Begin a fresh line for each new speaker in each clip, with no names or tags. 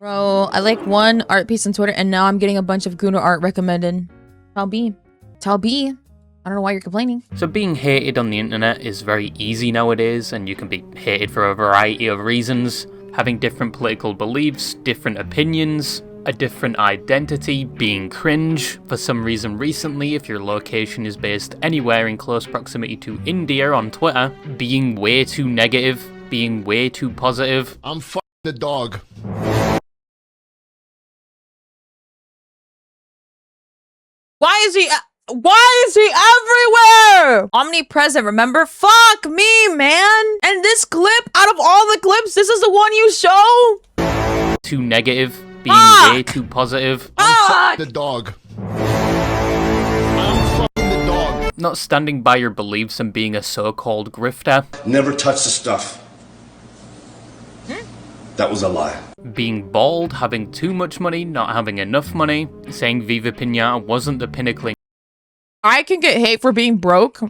Bro, I like one art piece on Twitter and now I'm getting a bunch of Guna art recommended. Tell B. Tell B. I don't know why you're complaining.
So being hated on the internet is very easy nowadays, and you can be hated for a variety of reasons. Having different political beliefs, different opinions, a different identity, being cringe. For some reason recently, if your location is based anywhere in close proximity to India on Twitter, being way too negative, being way too positive.
I'm f***ing the dog.
Why is he everywhere? Omnipresent, remember? Fuck me, man. And this clip, out of all the clips, this is the one you show?
Too negative, being way too positive.
I'm f***ing the dog. I'm f***ing the dog.
Not standing by your beliefs and being a so-called grifter.
Never touch the stuff. That was a lie.
Being bald, having too much money, not having enough money, saying Viva Pinata wasn't the pinnacle.
I can get hate for being broke.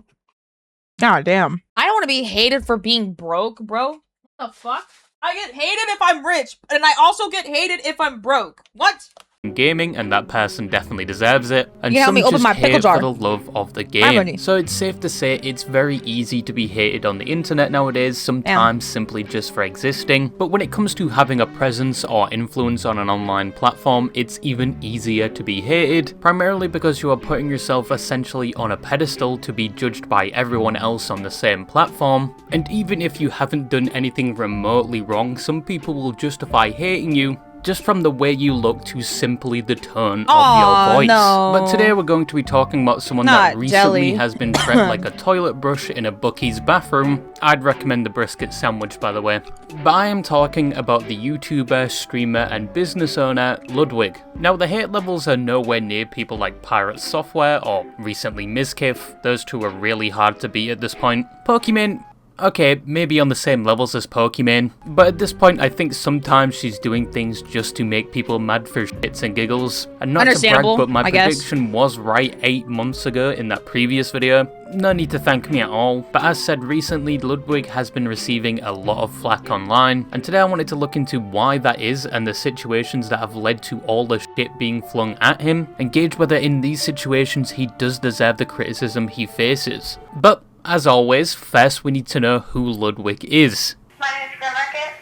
God damn. I don't want to be hated for being broke, bro. What the fuck? I get hated if I'm rich, and I also get hated if I'm broke. What?
Gaming, and that person definitely deserves it. And
help
some
me open
just
my pickle
hate
jar.
for the love of the game. So it's safe to say it's very easy to be hated on the internet nowadays, sometimes simply just for existing. But when it comes to having a presence or influence on an online platform, it's even easier to be hated, primarily because you are putting yourself essentially on a pedestal to be judged by everyone else on the same platform. And even if you haven't done anything remotely wrong, some people will justify hating you just from the way you look to simply the tone of your voice.
No.
But today we're going to be talking about someone that recently has been treated like a toilet brush in a bookie's bathroom. I'd recommend the brisket sandwich, by the way. But I am talking about the YouTuber, streamer, and business owner, Ludwig. Now, the hate levels are nowhere near people like Pirate Software or recently Mizkif. Those two are really hard to beat at this point. Pokimane, okay, maybe on the same levels as Pokimane, but at this point I think sometimes she's doing things just to make people mad for shits and giggles. And not to brag, but my prediction was right 8 months ago in that previous video. No need to thank me at all, but as said recently, Ludwig has been receiving a lot of flack online, and today I wanted to look into why that is and the situations that have led to all the shit being flung at him, and gauge whether in these situations he does deserve the criticism he faces. But as always, first we need to know who Ludwig is.
My name's Market.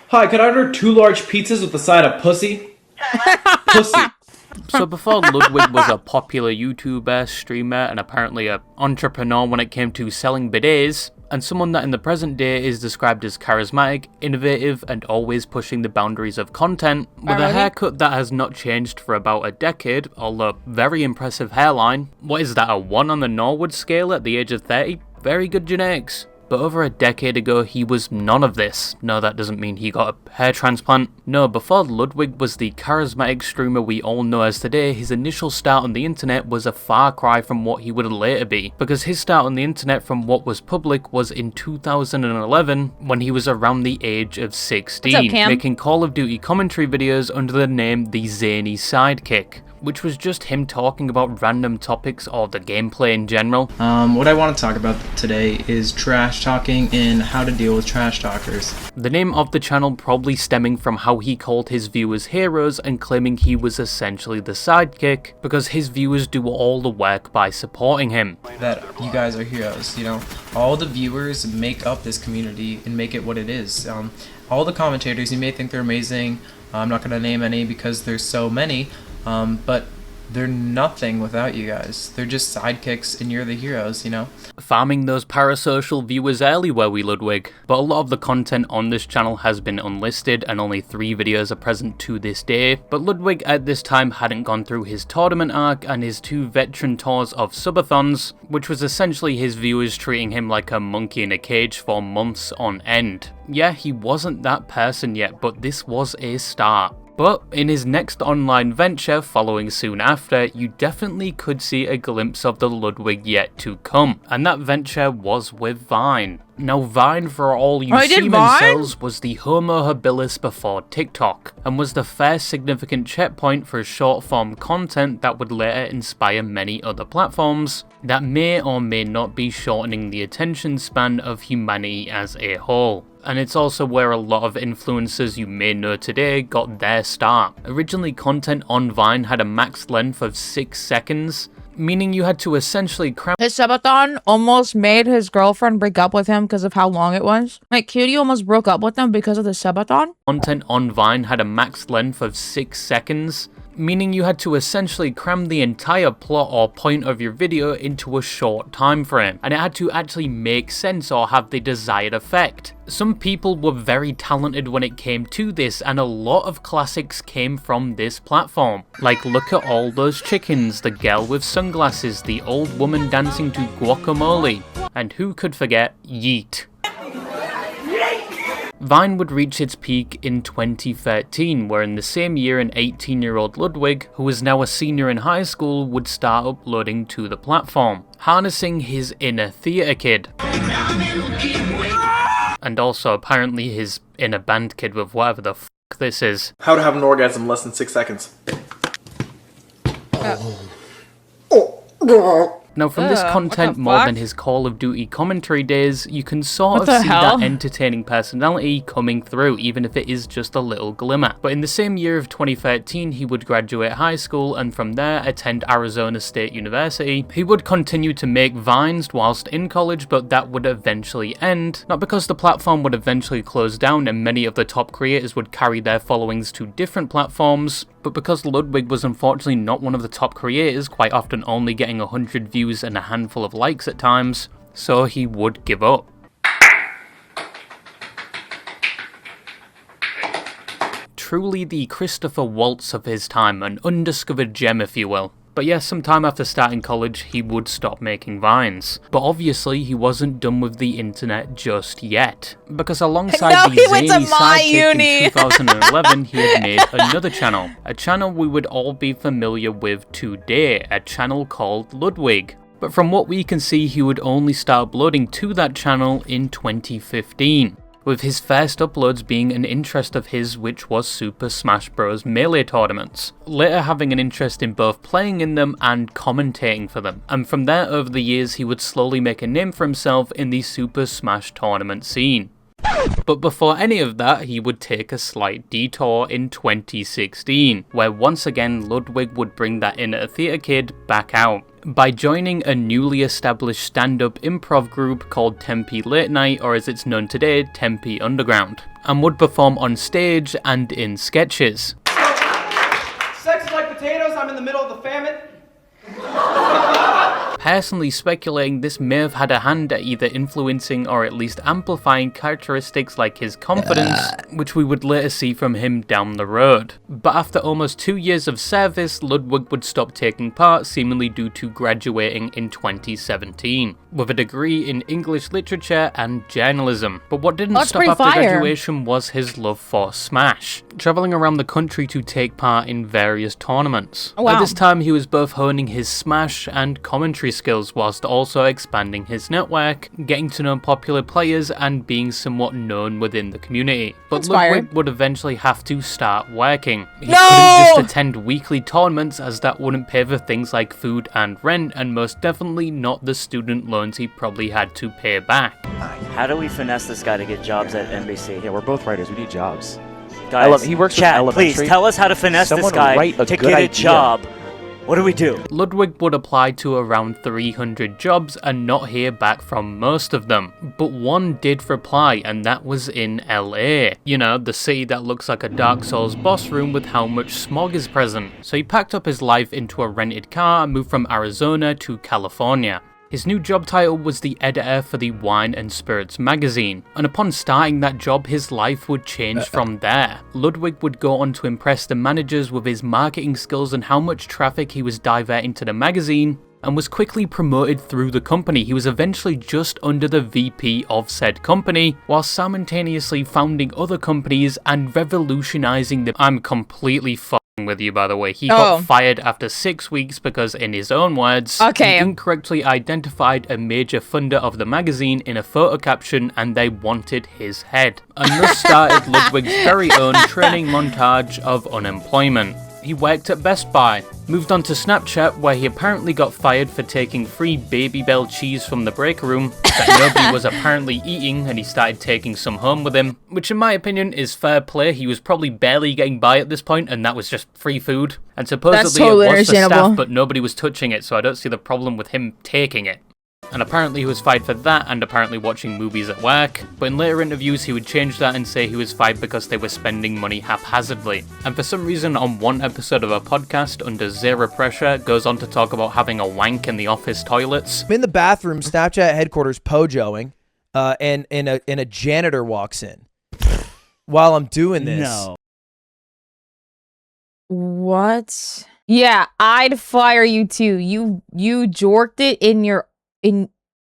Hi, could I order 2 large pizzas with a side of pussy? Pussy.
So before Ludwig was a popular YouTuber, streamer, and apparently an entrepreneur when it came to selling bidets, and someone that in the present day is described as charismatic, innovative, and always pushing the boundaries of content, with a haircut that has not changed for about a decade, although very impressive hairline. What is that, a 1 on the Norwood scale at the age of 30? Very good genetics. But over a decade ago, he was none of this. No, that doesn't mean he got a hair transplant. No, before Ludwig was the charismatic streamer we all know as today, his initial start on the internet was a far cry from what he would later be. Because his start on the internet from what was public was in 2011, when he was around the age of 16, making Call of Duty commentary videos under the name The Zany Sidekick, which was just him talking about random topics or the gameplay in general.
What I want to talk about today is trash talking and how to deal with trash talkers.
The name of the channel probably stemming from how he called his viewers heroes and claiming he was essentially the sidekick because his viewers do all the work by supporting him.
That you guys are heroes, you know? All the viewers make up this community and make it what it is. All the commentators, you may think they're amazing. I'm not going to name any because there's so many. But they're nothing without you guys. They're just sidekicks and you're the heroes, you know?
Farming those parasocial viewers early were we, Ludwig. But a lot of the content on this channel has been unlisted and only 3 videos are present to this day. But Ludwig at this time hadn't gone through his tournament arc and his 2 veteran tours of subathons, which was essentially his viewers treating him like a monkey in a cage for months on end. Yeah, he wasn't that person yet, but this was a start. But in his next online venture following soon after, you definitely could see a glimpse of the Ludwig yet to come, and that venture was with Vine. Now Vine, for all you semen cells, was the Homo habilis before TikTok, and was the first significant checkpoint for short-form content that would later inspire many other platforms that may or may not be shortening the attention span of humanity as a whole. And it's also where a lot of influencers you may know today got their start. Originally, content on Vine had a max length of 6 seconds, meaning you had to essentially cram—
His subathon almost made his girlfriend break up with him because of how long it was. Like, Cutie almost broke up with him because of the subathon.
Content on Vine had a max length of 6 seconds, meaning you had to essentially cram the entire plot or point of your video into a short time frame, and it had to actually make sense or have the desired effect. Some people were very talented when it came to this, and a lot of classics came from this platform. Like, look at all those chickens, the girl with sunglasses, the old woman dancing to guacamole, and who could forget Yeet. Vine would reach its peak in 2013, where in the same year an 18-year-old Ludwig, who was now a senior in high school, would start uploading to the platform, harnessing his inner theatre kid. And also apparently his inner band kid with whatever the f*** this is.
How to have an orgasm in less than 6 seconds.
Now from this content more than his Call of Duty commentary days, you can sort of see that entertaining personality coming through, even if it is just a little glimmer. But in the same year of 2013, he would graduate high school and from there attend Arizona State University. He would continue to make vines whilst in college, but that would eventually end, not because the platform would eventually close down and many of the top creators would carry their followings to different platforms, but because Ludwig was unfortunately not one of the top creators, quite often only getting 100 views and a handful of likes at times, so he would give up. Truly the Christopher Waltz of his time, an undiscovered gem if you will. But yes, sometime after starting college, he would stop making vines. But obviously, he wasn't done with the internet just yet. Because alongside the zany sidekick in 2011, he had made another channel. A channel we would all be familiar with today, a channel called Ludwig. But from what we can see, he would only start uploading to that channel in 2015. With his first uploads being an interest of his, which was Super Smash Bros. Melee tournaments, later having an interest in both playing in them and commentating for them, and from there over the years he would slowly make a name for himself in the Super Smash tournament scene. But before any of that, he would take a slight detour in 2016, where once again Ludwig would bring that inner theatre kid back out, by joining a newly established stand-up improv group called Tempe Late Night, or as it's known today, Tempe Underground, and would perform on stage and in sketches.
Sex is like potatoes, I'm in the middle of the famine.
Personally speculating this may have had a hand at either influencing or at least amplifying characteristics like his confidence, which we would later see from him down the road. But after almost 2 years of service, Ludwig would stop taking part, seemingly due to graduating in 2017, with a degree in English literature and journalism. But what didn't stop after graduation was his love for Smash, travelling around the country to take part in various tournaments. At this time he was both honing his Smash and commentary skills whilst also expanding his network, getting to know popular players and being somewhat known within the community. But Ludwig would eventually have to start working. He couldn't just attend weekly tournaments as that wouldn't pay for things like food and rent, and most definitely not the student loans he probably had to pay back.
How do we finesse this guy to get jobs at NBC?
Yeah, we're both writers, we need jobs.
Guys,
he works
chat,
with elementary.
Please tell us how to finesse this guy to get a job. What do we do?
Ludwig would apply to around 300 jobs and not hear back from most of them, but one did reply, and that was in LA. You know, the city that looks like a Dark Souls boss room with how much smog is present. So he packed up his life into a rented car and moved from Arizona to California. His new job title was the editor for the Wine and Spirits magazine, and upon starting that job his life would change from there. Ludwig would go on to impress the managers with his marketing skills and how much traffic he was diverting to the magazine, and was quickly promoted through the company. He was eventually just under the VP of said company, while simultaneously founding other companies and revolutionizing the— I'm completely with you, by the way. He got fired after 6 weeks because, in his own words, he incorrectly identified a major funder of the magazine in a photo caption and they wanted his head. And thus started Ludwig's very own training montage of unemployment. He worked at Best Buy, moved on to Snapchat where he apparently got fired for taking free Baby Bell cheese from the break room that nobody was apparently eating, and he started taking some home with him, which in my opinion is fair play. He was probably barely getting by at this point and that was just free food. And supposedly it was for staff but nobody was touching it, so I don't see the problem with him taking it. And apparently he was fired for that and apparently watching movies at work, but in later interviews he would change that and say he was fired because they were spending money haphazardly. And for some reason on one episode of a podcast under Zero Pressure goes on to talk about having a wank in the office toilets.
I'm in the bathroom, Snapchat headquarters pojoing, and a janitor walks in while I'm doing this.
No.
What? Yeah, I'd fire you too. You jorked it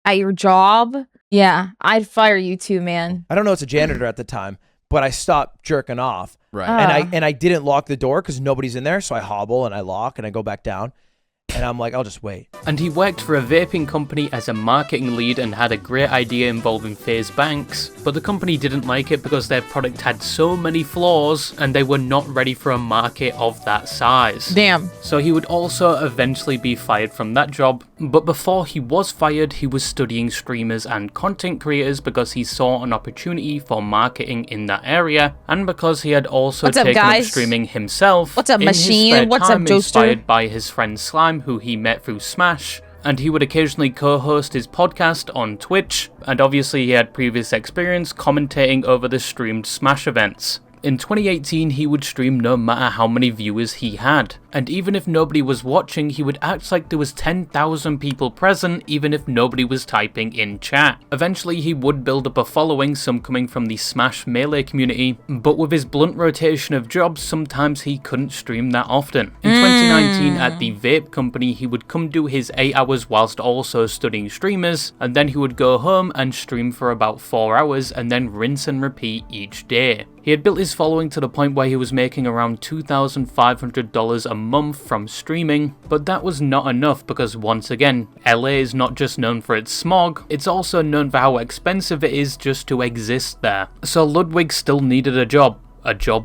at your job. Yeah, I'd fire you too, man.
I don't know it's a janitor at the time, but I stopped jerking off.
Right.
And I didn't lock the door because nobody's in there, so I hobble and I lock and I go back down. And I'm like, I'll just wait.
And he worked for a vaping company as a marketing lead and had a great idea involving phase banks, but the company didn't like it because their product had so many flaws and they were not ready for a market of that size.
Damn.
So he would also eventually be fired from that job, but before he was fired, he was studying streamers and content creators because he saw an opportunity for marketing in that area, and because he had also taken up streaming himself.
What's up, Machine? What's up, Joester?
Inspired by his friend Slime, who he met through Smash, and he would occasionally co-host his podcast on Twitch, and obviously he had previous experience commentating over the streamed Smash events. In 2018, he would stream no matter how many viewers he had, and even if nobody was watching, he would act like there was 10,000 people present even if nobody was typing in chat. Eventually, he would build up a following, some coming from the Smash Melee community, but with his blunt rotation of jobs, sometimes he couldn't stream that often. In 2019, at the vape company, he would come do his 8 hours whilst also studying streamers, and then he would go home and stream for about 4 hours and then rinse and repeat each day. He had built his following to the point where he was making around $2,500 a month from streaming, but that was not enough because once again, LA is not just known for its smog, it's also known for how expensive it is just to exist there. So Ludwig still needed a job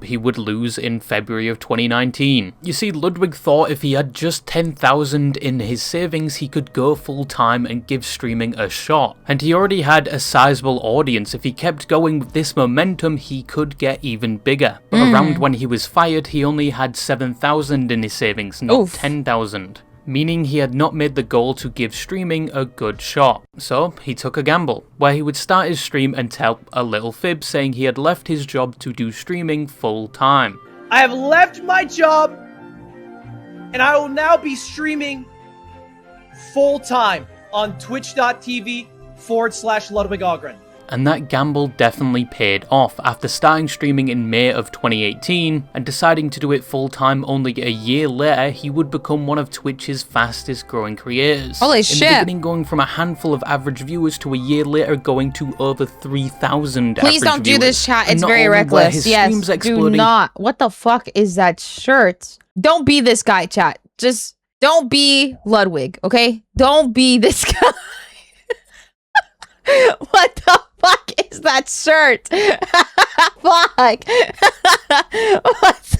he would lose in February of 2019. You see, Ludwig thought if he had just 10,000 in his savings, he could go full-time and give streaming a shot. And he already had a sizable audience. If he kept going with this momentum, he could get even bigger. But around when he was fired, he only had 7,000 in his savings, not 10,000. Meaning he had not made the goal to give streaming a good shot. So he took a gamble, where he would start his stream and tell a little fib saying he had left his job to do streaming full time.
I have left my job, and I will now be streaming full time on twitch.tv/Ludwig Ogren.
And that gamble definitely paid off. After starting streaming in May of 2018 and deciding to do it full time only a year later, he would become one of Twitch's fastest growing creators.
Holy
shit! In the beginning, going from a handful of average viewers to a year later going to over 3,000
Please don't do this, chat. It's very reckless. Yes, do not. What the fuck is that shirt? Don't be this guy, chat. Just don't be Ludwig, okay? Don't be this guy. What the fuck is that shirt? Fuck. What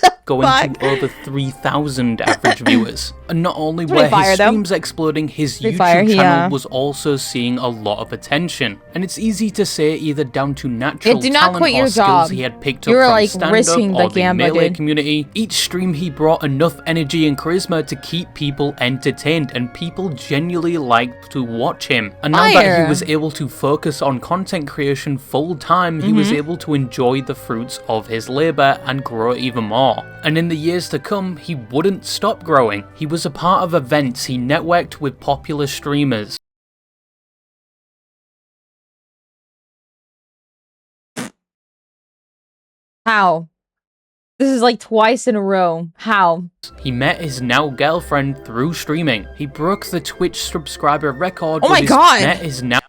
the
going
fuck?
To over 3,000 average viewers. And not only were his streams exploding, his YouTube channel was also seeing a lot of attention. And it's easy to say either down to natural talent or skills he had picked up from stand-up or the Melee community. Each stream he brought enough energy and charisma to keep people entertained, and people genuinely liked to watch him. And now that he was able to focus on content creation full time, he was able to enjoy the fruits of his labor and grow even more. And in the years to come, he wouldn't stop growing. He was a part of events, he networked with popular streamers.
How? This is like twice in a row. How?
He met his now girlfriend through streaming. He broke the Twitch subscriber record.
Oh my god!
Met his now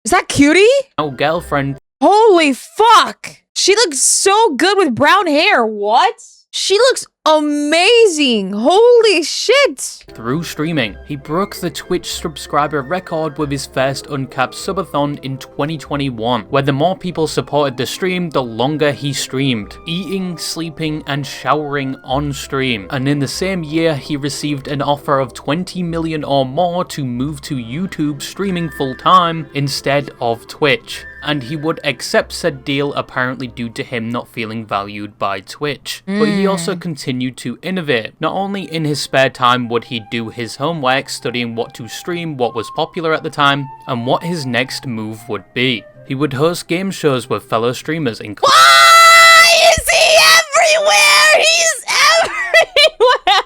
is that Cutie?
Now girlfriend.
Holy fuck! She looks so good with brown hair. What? She looks amazing. Holy shit.
Through streaming, he broke the Twitch subscriber record with his first uncapped subathon in 2021, where the more people supported the stream, the longer he streamed, eating, sleeping, and showering on stream. And in the same year, he received an offer of 20 million or more to move to YouTube streaming full-time instead of Twitch. And he would accept said deal apparently due to him not feeling valued by Twitch. But he also continued to innovate. Not only in his spare time would he do his homework, studying what to stream, what was popular at the time, and what his next move would be. He would host game shows with fellow streamers including—
Why is he everywhere? He's everywhere!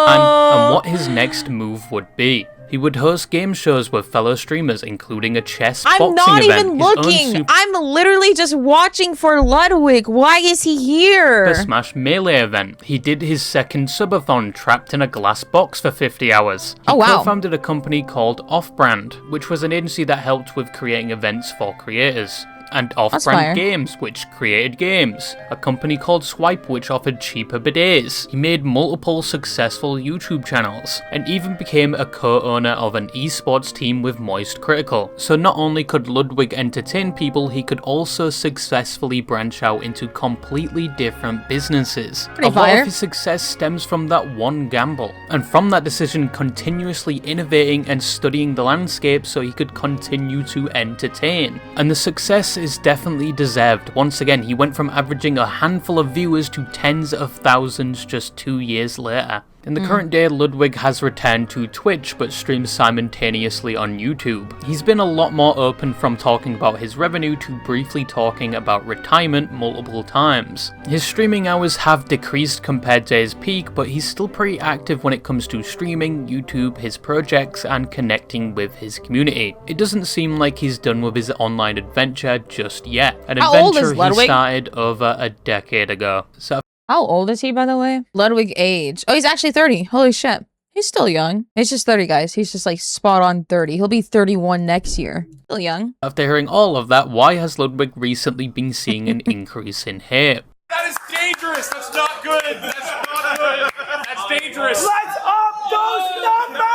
and what his next move would be. He would host game shows with fellow streamers, including a chess boxing event.
I'm not even looking. I'm literally just watching for Ludwig. Why is he here?
The Smash Melee event. He did his second subathon trapped in a glass box for 50 hours. He co-founded a company called Off-Brand, which was an agency that helped with creating events for creators. And Off-Brand Games, which created games. A company called Swipe, which offered cheaper bidets. He made multiple successful YouTube channels, and even became a co-owner of an esports team with Moist Critical. So not only could Ludwig entertain people, he could also successfully branch out into completely different businesses. A lot of his success stems from that one gamble, and from that decision continuously innovating and studying the landscape so he could continue to entertain. And the success is definitely deserved. Once again, he went from averaging a handful of viewers to tens of thousands just 2 years later. In the current day, Ludwig has returned to Twitch but streams simultaneously on YouTube. He's been a lot more open from talking about his revenue to briefly talking about retirement multiple times. His streaming hours have decreased compared to his peak, but he's still pretty active when it comes to streaming, YouTube, his projects, and connecting with his community. It doesn't seem like he's done with his online adventure just yet. An adventure he started over a decade ago. So
how old is he, by the way? Ludwig age. Oh, he's actually 30. Holy shit. He's still young. He's just 30, guys. He's just like spot on 30. He'll be 31 next year. Still young.
After hearing all of that, why has Ludwig recently been seeing an increase in hate?
That is dangerous. That's not good. That's not good. That's dangerous.
Let's up those numbers!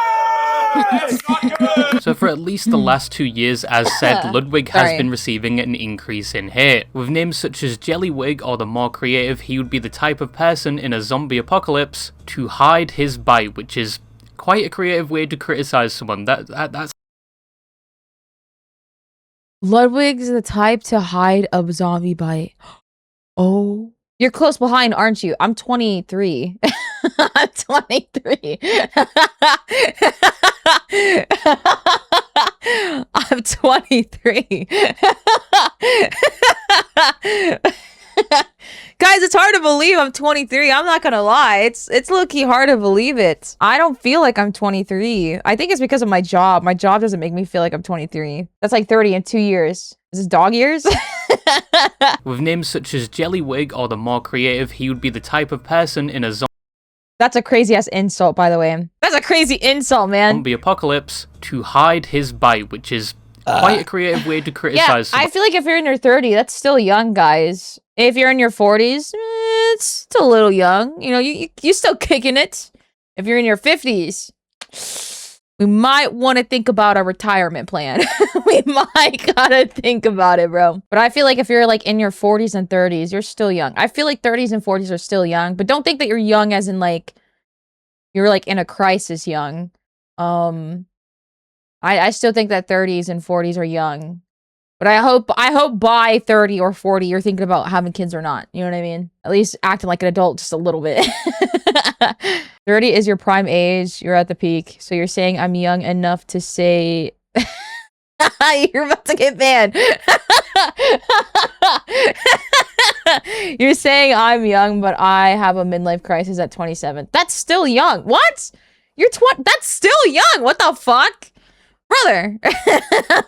That's not good.
So for at least the last 2 years, as said, Ludwig has been receiving an increase in hate. With names such as Jellywig or the more creative, he would be the type of person in a zombie apocalypse to hide his bite, which is quite a creative way to criticize someone. That's
Ludwig's the type to hide a zombie bite. Oh. You're close behind, aren't you? I'm 23. I'm 23. I'm 23. Guys, it's hard to believe I'm 23. I'm not gonna lie. It's low-key hard to believe it. I don't feel like I'm 23. I think it's because of my job. My job doesn't make me feel like I'm 23. That's like 30 in 2 years. Is this dog years?
With names such as Jellywig or the more creative, he would be the type of person in a
That's a crazy-ass insult, by the way. That's a crazy insult, man.
Zombie apocalypse to hide his bite, which is quite a creative way to criticize someone.
I feel like if you're in your 30s, that's still young, guys. If you're in your 40s, it's still a little young. You know, you're still kicking it. If you're in your 50s, we might want to think about a retirement plan. We might gotta think about it, bro. But I feel like if you're like in your 40s and 30s, you're still young. I feel like 30s and 40s are still young, but don't think that you're young as in like you're like in a crisis young. I still think that 30s and 40s are young. But I hope by 30 or 40 you're thinking about having kids or not. You know what I mean? At least acting like an adult just a little bit. 30 is your prime age. You're at the peak. So you're saying I'm young enough to say you're about to get banned. You're saying I'm young, but I have a midlife crisis at 27. That's still young. What? You're 20. That's still young. What the fuck? Brother.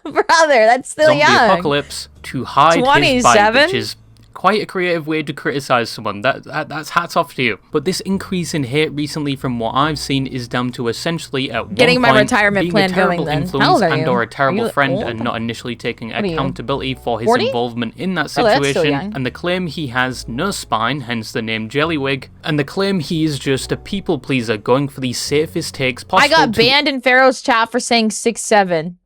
Brother, that's still
Zombie
young.
apocalypse to hide
27?
his bite, which is Quite a creative way to criticize someone. That's hats off to you. But this increase in hate recently, from what I've seen, is down to essentially at
getting
one
my
point
retirement
being
plan
a terrible
going. Then
influence
how old are
and
you?
or a terrible friend
old?
and not initially taking
What are you?
accountability for his
40?
involvement in that
Oh, that's still
situation,
young.
and the claim he has no spine, hence the name Jellywig, and the claim he is just a people pleaser going for the safest takes possible.
I got banned in Pharaoh's chat for saying 6'7".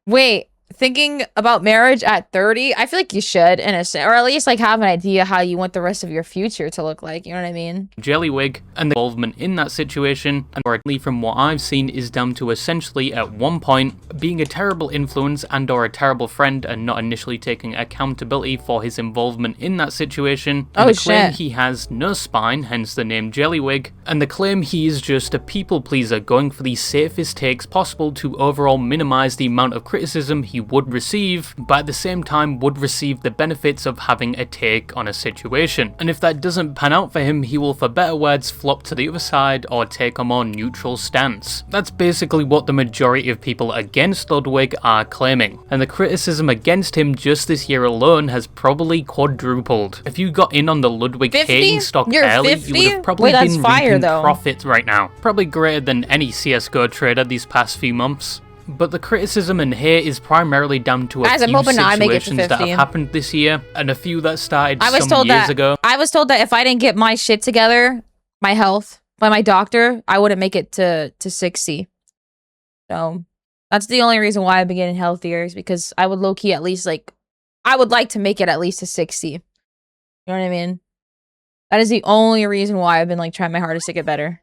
Wait, thinking about marriage at 30? I feel like you should, in a sense, or at least like have an idea how you want the rest of your future to look like. You know what I mean?
Jellywig, and the involvement in that situation, and currently from what I've seen, is down to essentially at one point being a terrible influence and or a terrible friend and not initially taking accountability for his involvement in that situation, and the claim he has no spine, hence the name Jellywig, and the claim he is just a people pleaser going for the safest takes possible to overall minimize the amount of criticism he would receive, but at the same time would receive the benefits of having a take on a situation. And if that doesn't pan out for him, he will, for better words, flop to the other side or take a more neutral stance. That's basically what the majority of people against Ludwig are claiming, and the criticism against him just this year alone has probably quadrupled. If you got in on the Ludwig
50?
hating stock
You're
early,
50?
you would have probably
Wait, that's
been
fire,
reaping
though.
profits right now. Probably greater than any CSGO trader these past few months. But the criticism and hate is primarily down to a
Guys, I'm
few
hoping I make it to
situations that
50.
have happened this year, and a few that started some
told
years
that
ago.
I was told that if I didn't get my shit together, my health, by my doctor, I wouldn't make it to 60. So that's the only reason why I've been getting healthier, is because I would low-key at least like, I would like to make it at least to 60. You know what I mean? That is the only reason why I've been like trying my hardest to get better.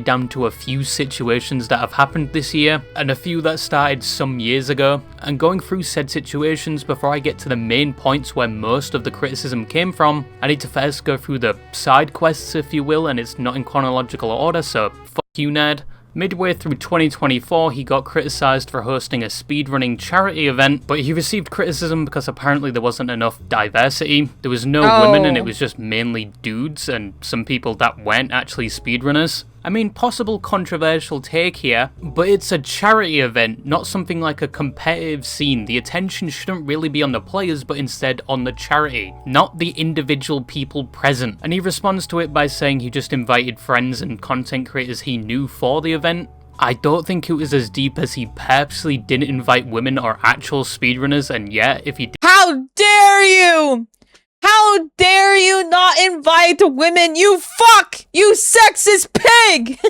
Down to a few situations that have happened this year, and a few that started some years ago, and going through said situations before I get to the main points where most of the criticism came from, I need to first go through the side quests, if you will, and it's not in chronological order, so fuck you, nerd. Midway through 2024, he got criticised for hosting a speedrunning charity event, but he received criticism because apparently there wasn't enough diversity. There was no women, and it was just mainly dudes, and some people that weren't actually speedrunners. I mean, possible controversial take here, but it's a charity event, not something like a competitive scene. The attention shouldn't really be on the players, but instead on the charity, not the individual people present. And he responds to it by saying he just invited friends and content creators he knew for the event. I don't think it was as deep as he purposely didn't invite women or actual speedrunners, and yet, if he did—
How dare you! How dare you not invite women, you fuck! You sexist pig!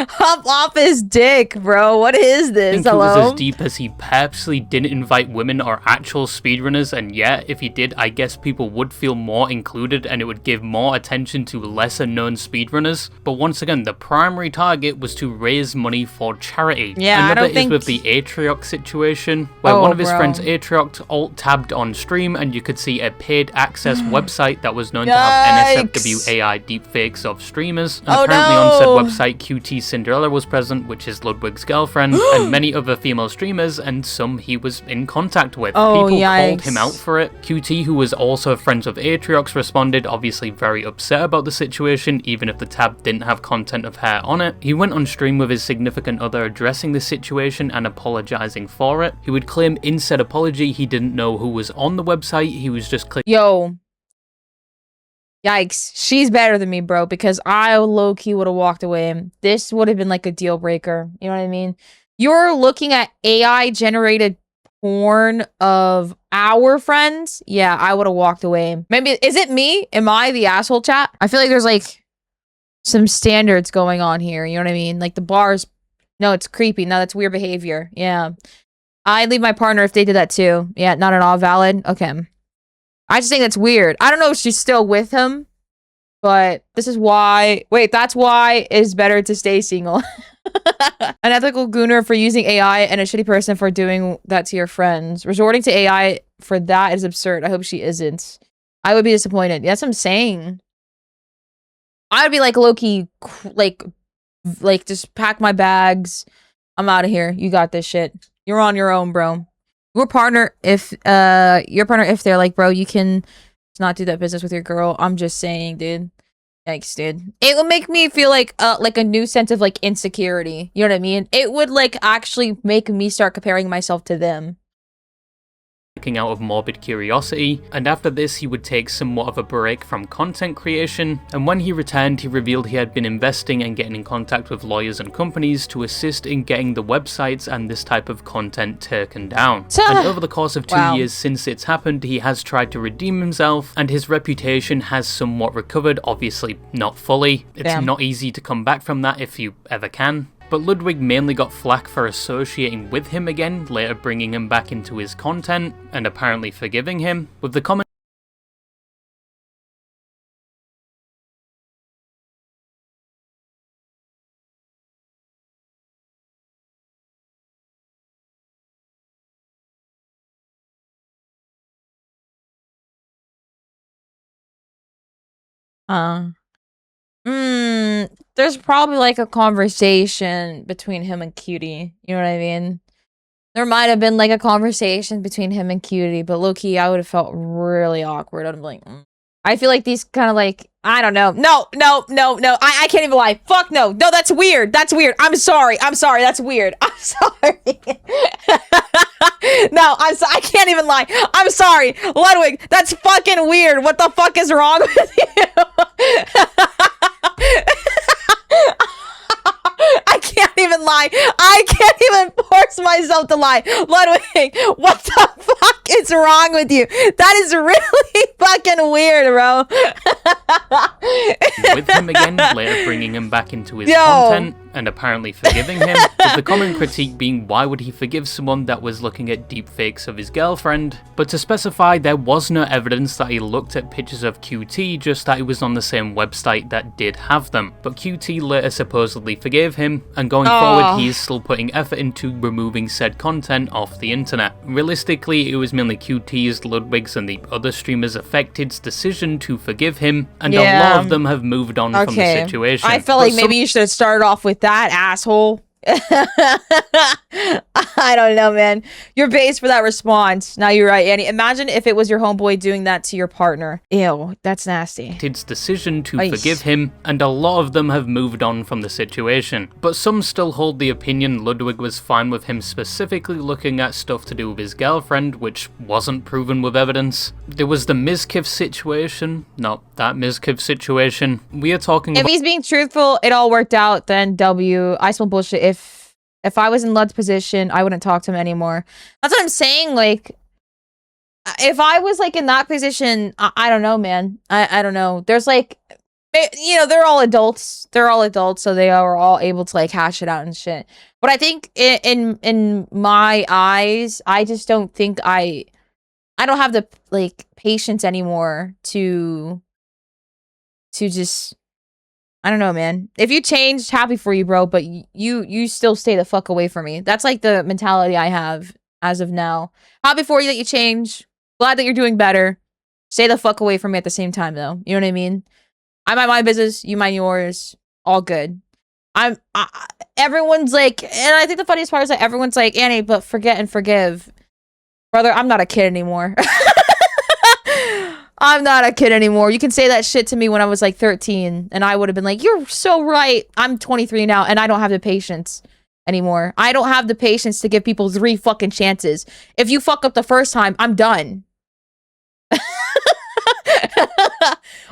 Hop off his dick, bro. What is this?
It was
Hello?
as deep as he purposely didn't invite women or actual speedrunners, and yet, if he did, I guess people would feel more included and it would give more attention to lesser known speedrunners. But once again, the primary target was to raise money for charity.
Yeah, I
Another
don't think—
is with the Atrioc situation, where one of his friends Atrioc alt-tabbed on stream, and you could see a paid access website that was known to have NSFW AI deepfakes of streamers. And apparently on said website, QT Cinderella was present, which is Ludwig's girlfriend, and many other female streamers, and some he was in contact with. People called him out for it. QT, who was also friends with Atriox, responded, obviously very upset about the situation, even if the tab didn't have content of her on it. He went on stream with his significant other addressing the situation and apologizing for it. He would claim in said apology he didn't know who was on the website, he was just clicking—
Yo. Yikes. She's better than me, bro, because I low-key would have walked away. This would have been like a deal breaker. You know what I mean? You're looking at AI-generated porn of our friends? Yeah, I would have walked away. Maybe— is it me? Am I the asshole, chat? I feel like there's like some standards going on here. You know what I mean? Like the bars— no, it's creepy. No, that's weird behavior. Yeah. I'd leave my partner if they did that too. Yeah, not at all valid. Okay. I just think that's weird. I don't know if she's still with him, but this is why— wait, that's why it's better to stay single. An ethical gooner for using AI and a shitty person for doing that to your friends. Resorting to AI for that is absurd. I hope she isn't. I would be disappointed. That's what I'm saying. I would be like low-key, like just pack my bags. I'm out of here. You got this shit. You're on your own, bro. Your partner, if they're like, bro, you can not do that business with your girl. I'm just saying, dude. Yikes, dude. It would make me feel like a new sense of like insecurity. You know what I mean? It would like actually make me start comparing myself to them.
Out of morbid curiosity, and after this he would take somewhat of a break from content creation, and when he returned he revealed he had been investing and getting in contact with lawyers and companies to assist in getting the websites and this type of content taken down. And over the course of 2 years since it's happened, he has tried to redeem himself, and his reputation has somewhat recovered, obviously not fully. It's not easy to come back from that if you ever can. But Ludwig mainly got flack for associating with him again, later bringing him back into his content, and apparently forgiving him, with the comment
There's probably like a conversation between him and Cutie. You know what I mean? There might have been like a conversation between him and Cutie, but low-key, I would have felt really awkward. I'd be like, I feel like these kind of like, I don't know. No. I can't even lie. Fuck no. No, that's weird. That's weird. I'm sorry. That's weird. I'm sorry. No, I can't even lie. I'm sorry. Ludwig, that's fucking weird. What the fuck is wrong with you? I can't even lie. I can't even force myself to lie. Ludwig, what the fuck is wrong with you? That is really fucking weird, bro.
with him again, later bringing him back into his content, and apparently forgiving him, with the common critique being why would he forgive someone that was looking at deepfakes of his girlfriend. But to specify, there was no evidence that he looked at pictures of QT, just that he was on the same website that did have them. But QT later supposedly forgave him, and going forward he is still putting effort into removing said content off the internet. Realistically, it was mainly QT's, Ludwig's and the other streamers affected's decision to forgive him, and a lot of them have moved on from the situation.
I felt like maybe you should have started off with that, asshole. I don't know, man. You're based for that response. Now you're right, Annie. Imagine if it was your homeboy doing that to your partner. Ew, that's nasty.
Its decision to forgive him, and a lot of them have moved on from the situation. But some still hold the opinion Ludwig was fine with him specifically looking at stuff to do with his girlfriend, which wasn't proven with evidence. There was the Mizkiv situation. Not that Mizkiv situation. We are talking
If he's being truthful, it all worked out, then W. I smell bullshit. If I was in Lud's position, I wouldn't talk to him anymore. That's what I'm saying. Like, if I was like in that position, I don't know, man. I don't know. There's like, you know, they're all adults. They're all adults, so they are all able to like hash it out and shit. But I think in my eyes, I just don't think I don't have the like patience anymore to just. I don't know, man. If you changed, happy for you, bro, but you still stay the fuck away from me. That's like the mentality I have as of now. Happy for you that you change. Glad that you're doing better. Stay the fuck away from me at the same time, though. You know what I mean? I mind my business, you mind yours. All good. Everyone's like, and I think the funniest part is that everyone's like, Annie, but forget and forgive. Brother, I'm not a kid anymore. I'm not a kid anymore. You can say that shit to me when I was like 13 and I would have been like, you're so right. I'm 23 now and I don't have the patience anymore. I don't have the patience to give people 3 fucking chances. If you fuck up the first time, I'm done.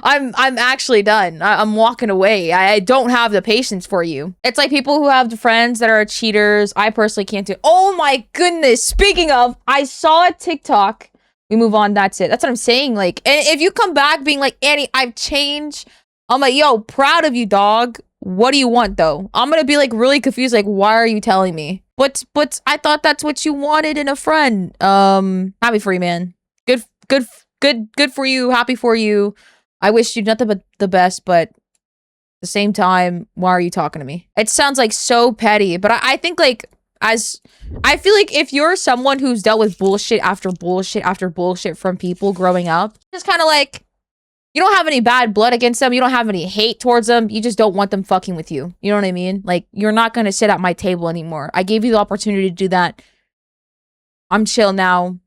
I'm actually done. I'm walking away. I don't have the patience for you. It's like people who have friends that are cheaters. I personally can't do. Oh my goodness. Speaking of, I saw a TikTok. We move on, that's it. That's what I'm saying. Like, and if you come back being like, Annie, I've changed. I'm like, yo, proud of you, dog. What do you want, though? I'm gonna be like really confused. Like, why are you telling me? But I thought that's what you wanted in a friend. Happy for you, man. Good for you. Happy for you. I wish you nothing but the best, but at the same time, why are you talking to me? It sounds like so petty, but I think like, I feel like if you're someone who's dealt with bullshit after bullshit after bullshit from people growing up, it's kind of like, you don't have any bad blood against them. You don't have any hate towards them. You just don't want them fucking with you. You know what I mean? Like, you're not going to sit at my table anymore. I gave you the opportunity to do that. I'm chill now.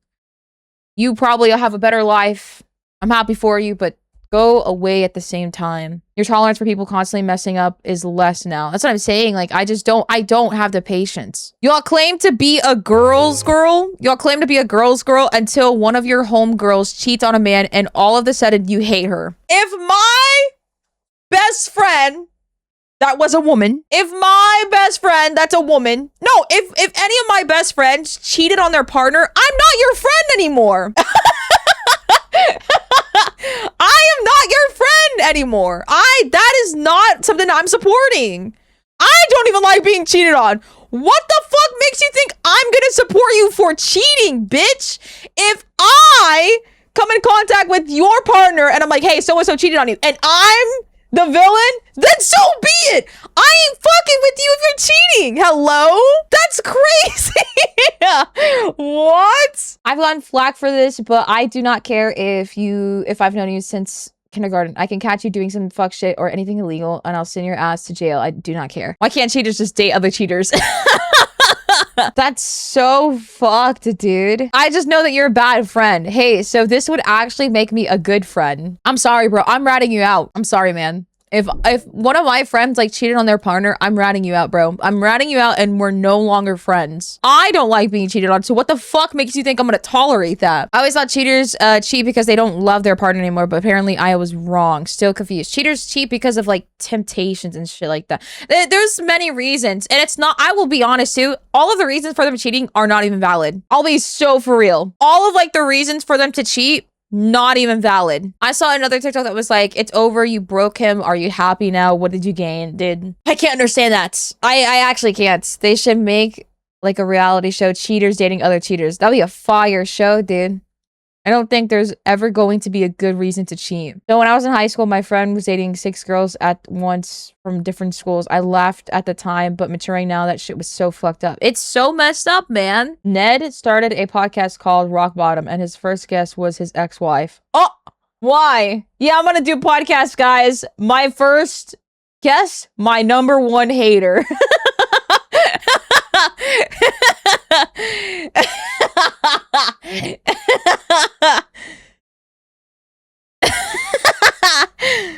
You probably have a better life. I'm happy for you, but go away at the same time. Your tolerance for people constantly messing up is less now. That's what I'm saying. Like, I don't have the patience. Y'all claim to be a girl's girl. Y'all claim to be a girl's girl until one of your homegirls cheats on a man and all of a sudden you hate her. If my best friend that was a woman, if my best friend that's a woman, no, if any of my best friends cheated on their partner, I'm not your friend anymore. I am not your friend anymore. That is not something I'm supporting. I don't even like being cheated on. What the fuck makes you think I'm gonna support you for cheating, bitch? If I come in contact with your partner and I'm like, hey, so-and-so cheated on you, and I'm the villain, then so be it. I ain't fucking with you if you're cheating. Hello? That's crazy. What? I've gotten flack for this, but I do not care if I've known you since kindergarten. I can catch you doing some fuck shit or anything illegal and I'll send your ass to jail. I do not care. Why can't cheaters just date other cheaters? That's so fucked, dude. I just know that you're a bad friend. Hey, so this would actually make me a good friend. I'm sorry, bro. I'm ratting you out. I'm sorry, man. If one of my friends like cheated on their partner, I'm ratting you out, bro. I'm ratting you out and we're no longer friends. I don't like being cheated on. So what the fuck makes you think I'm gonna tolerate that? I always thought cheaters cheat because they don't love their partner anymore, but apparently I was wrong. Still confused. Cheaters cheat because of like temptations and shit like that. There's many reasons, and it's not, I will be honest too, all of the reasons for them cheating are not even valid. I'll be so for real. All of like the reasons for them to cheat, not even valid. I saw another TikTok that was like, it's over, you broke him, are you happy now? What did you gain? I can't understand that. I actually can't. They should make like a reality show, cheaters dating other cheaters. That'd be a fire show, dude. I don't think there's ever going to be a good reason to cheat. So when I was in high school, my friend was dating 6 girls at once from different schools. I laughed at the time, but maturing now, that shit was so fucked up. It's so messed up, man. Ned started a podcast called Rock Bottom, and his first guest was his ex-wife. Oh, why? Yeah, I'm gonna do a podcast, guys. My first guest, my #1 hater.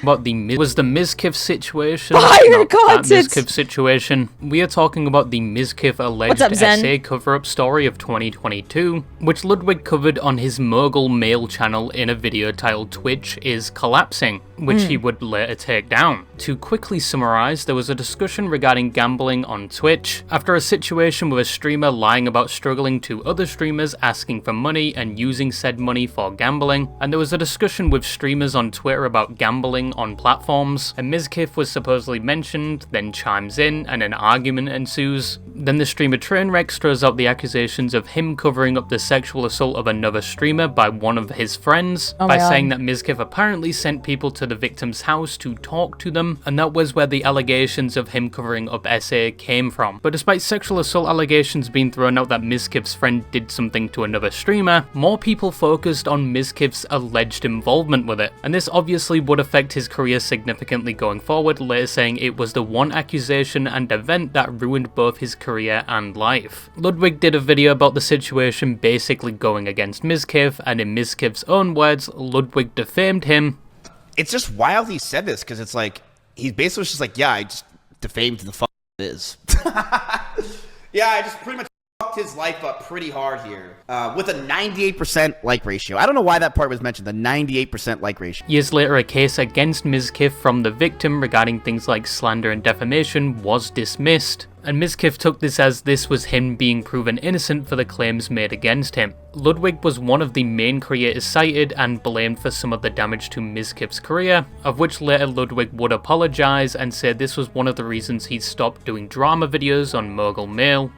But the Mizkif situation.
Fire content!
That Mizkif situation. We are talking about the Mizkif alleged essay cover-up story of 2022, which Ludwig covered on his Mogul Mail channel in a video titled Twitch is Collapsing, which he would later take down. To quickly summarize, there was a discussion regarding gambling on Twitch, after a situation with a streamer lying about struggling to other streamers asking for money and using said money for gambling, and there was a discussion with streamers on Twitter about gambling on platforms, and Mizkif was supposedly mentioned, then chimes in, and an argument ensues. Then the streamer Trainwreck throws out the accusations of him covering up the sexual assault of another streamer by one of his friends, by saying that Mizkif apparently sent people to the victim's house to talk to them, and that was where the allegations of him covering up SA came from. But despite sexual assault allegations being thrown out that Mizkif's friend did something to another streamer, more people focused on Mizkif's alleged involvement with it, and this obviously would affect his career significantly going forward, later saying it was the one accusation and event that ruined both his career and life. Ludwig did a video about the situation basically going against Mizkif, and in Mizkif's own words, Ludwig defamed him.
It's just wild he said this, because it's like, he basically was just like, yeah, I just defamed the fuck is. Yeah, I just pretty much fucked his life up pretty hard here, with a 98% like ratio. I don't know why that part was mentioned, the 98% like ratio.
Years later, a case against Mizkif from the victim regarding things like slander and defamation was dismissed, and Mizkif took this as this was him being proven innocent for the claims made against him. Ludwig was one of the main creators cited and blamed for some of the damage to Mizkif's career, of which later Ludwig would apologise and said this was one of the reasons he stopped doing drama videos on Mogul Mail.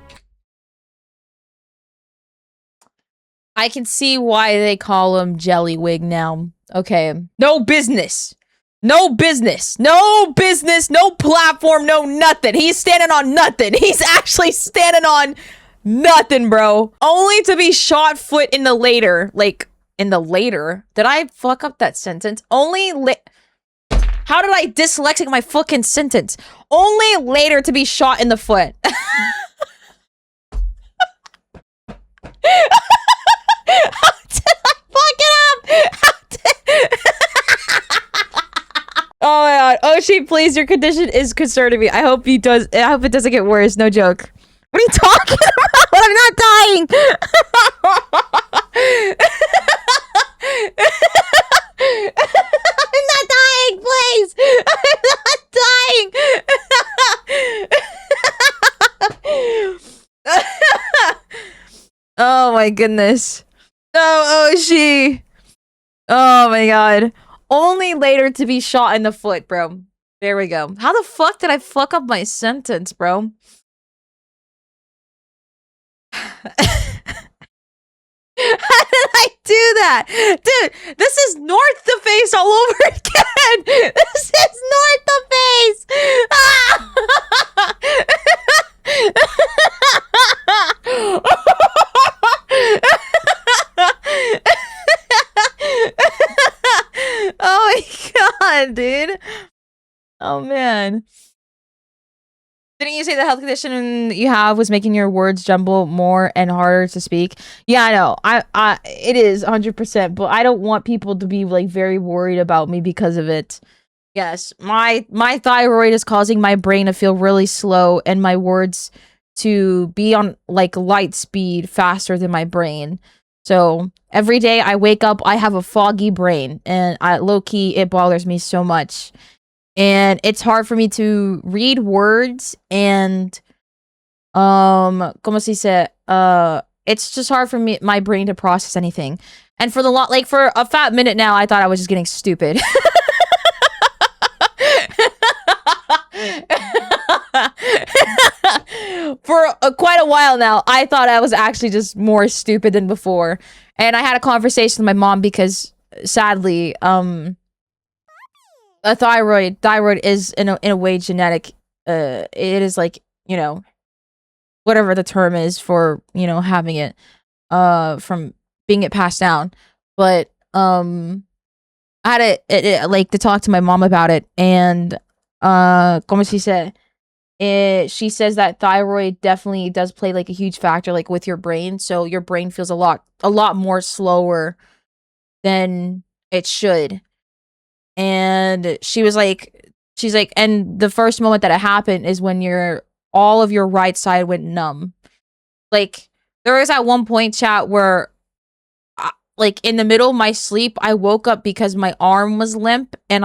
I can see why they call him Jellywig now. Okay. No business. No business. No business. No platform. No nothing. He's standing on nothing. He's actually standing on nothing, bro. Only to be shot foot in the later. Like, in the later? Did I fuck up that sentence? How did I dyslexic my fucking sentence? Only later to be shot in the foot. How did I fuck it up? Oh my god. Oh, she please, your condition is concerning me. I hope it doesn't get worse. No joke. What are you talking about? I'm not dying. I'm not dying, please. I'm not dying. Oh my goodness. Oh, she. Oh my god. Only later to be shot in the foot, bro. There we go. How the fuck did I fuck up my sentence, bro? How did I do that? Dude, this is north to face all over again. This is north to face. Oh my god, dude. Oh man. Didn't you say the health condition you have was making your words jumble more and harder to speak? Yeah, I know. It is 100%, but I don't want people to be like very worried about me because of it. Yes, my thyroid is causing my brain to feel really slow and my words to be on like light speed faster than my brain. So every day I wake up, I have a foggy brain, and low-key, it bothers me so much. And it's hard for me to read words and como se dice, it's just hard for my brain to process anything. And for for a fat minute now, I thought I was just getting stupid. For quite a while now, I thought I was actually just more stupid than before. And I had a conversation with my mom because sadly, a thyroid is in a way genetic. It is like, you know, whatever the term is for, you know, having it from being it passed down. But I had to talk to my mom about it, and como she said, she says that thyroid definitely does play like a huge factor like with your brain, so your brain feels a lot more slower than it should. And she's like, and the first moment that it happened is when all of your right side went numb. Like, there was at one point, chat, where like in the middle of my sleep, I woke up because my arm was limp, and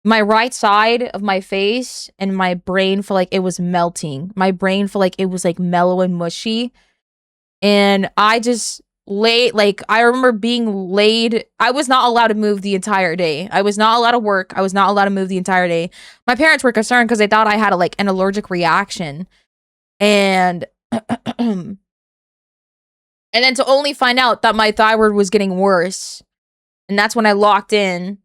my right side of my face and my brain felt like it was melting. My brain felt like it was like mellow and mushy. And I just I remember being laid. I was not allowed to move the entire day. I was not allowed to work. I was not allowed to move the entire day. My parents were concerned because they thought I had an allergic reaction. And and then to only find out that my thyroid was getting worse. And that's when I locked in.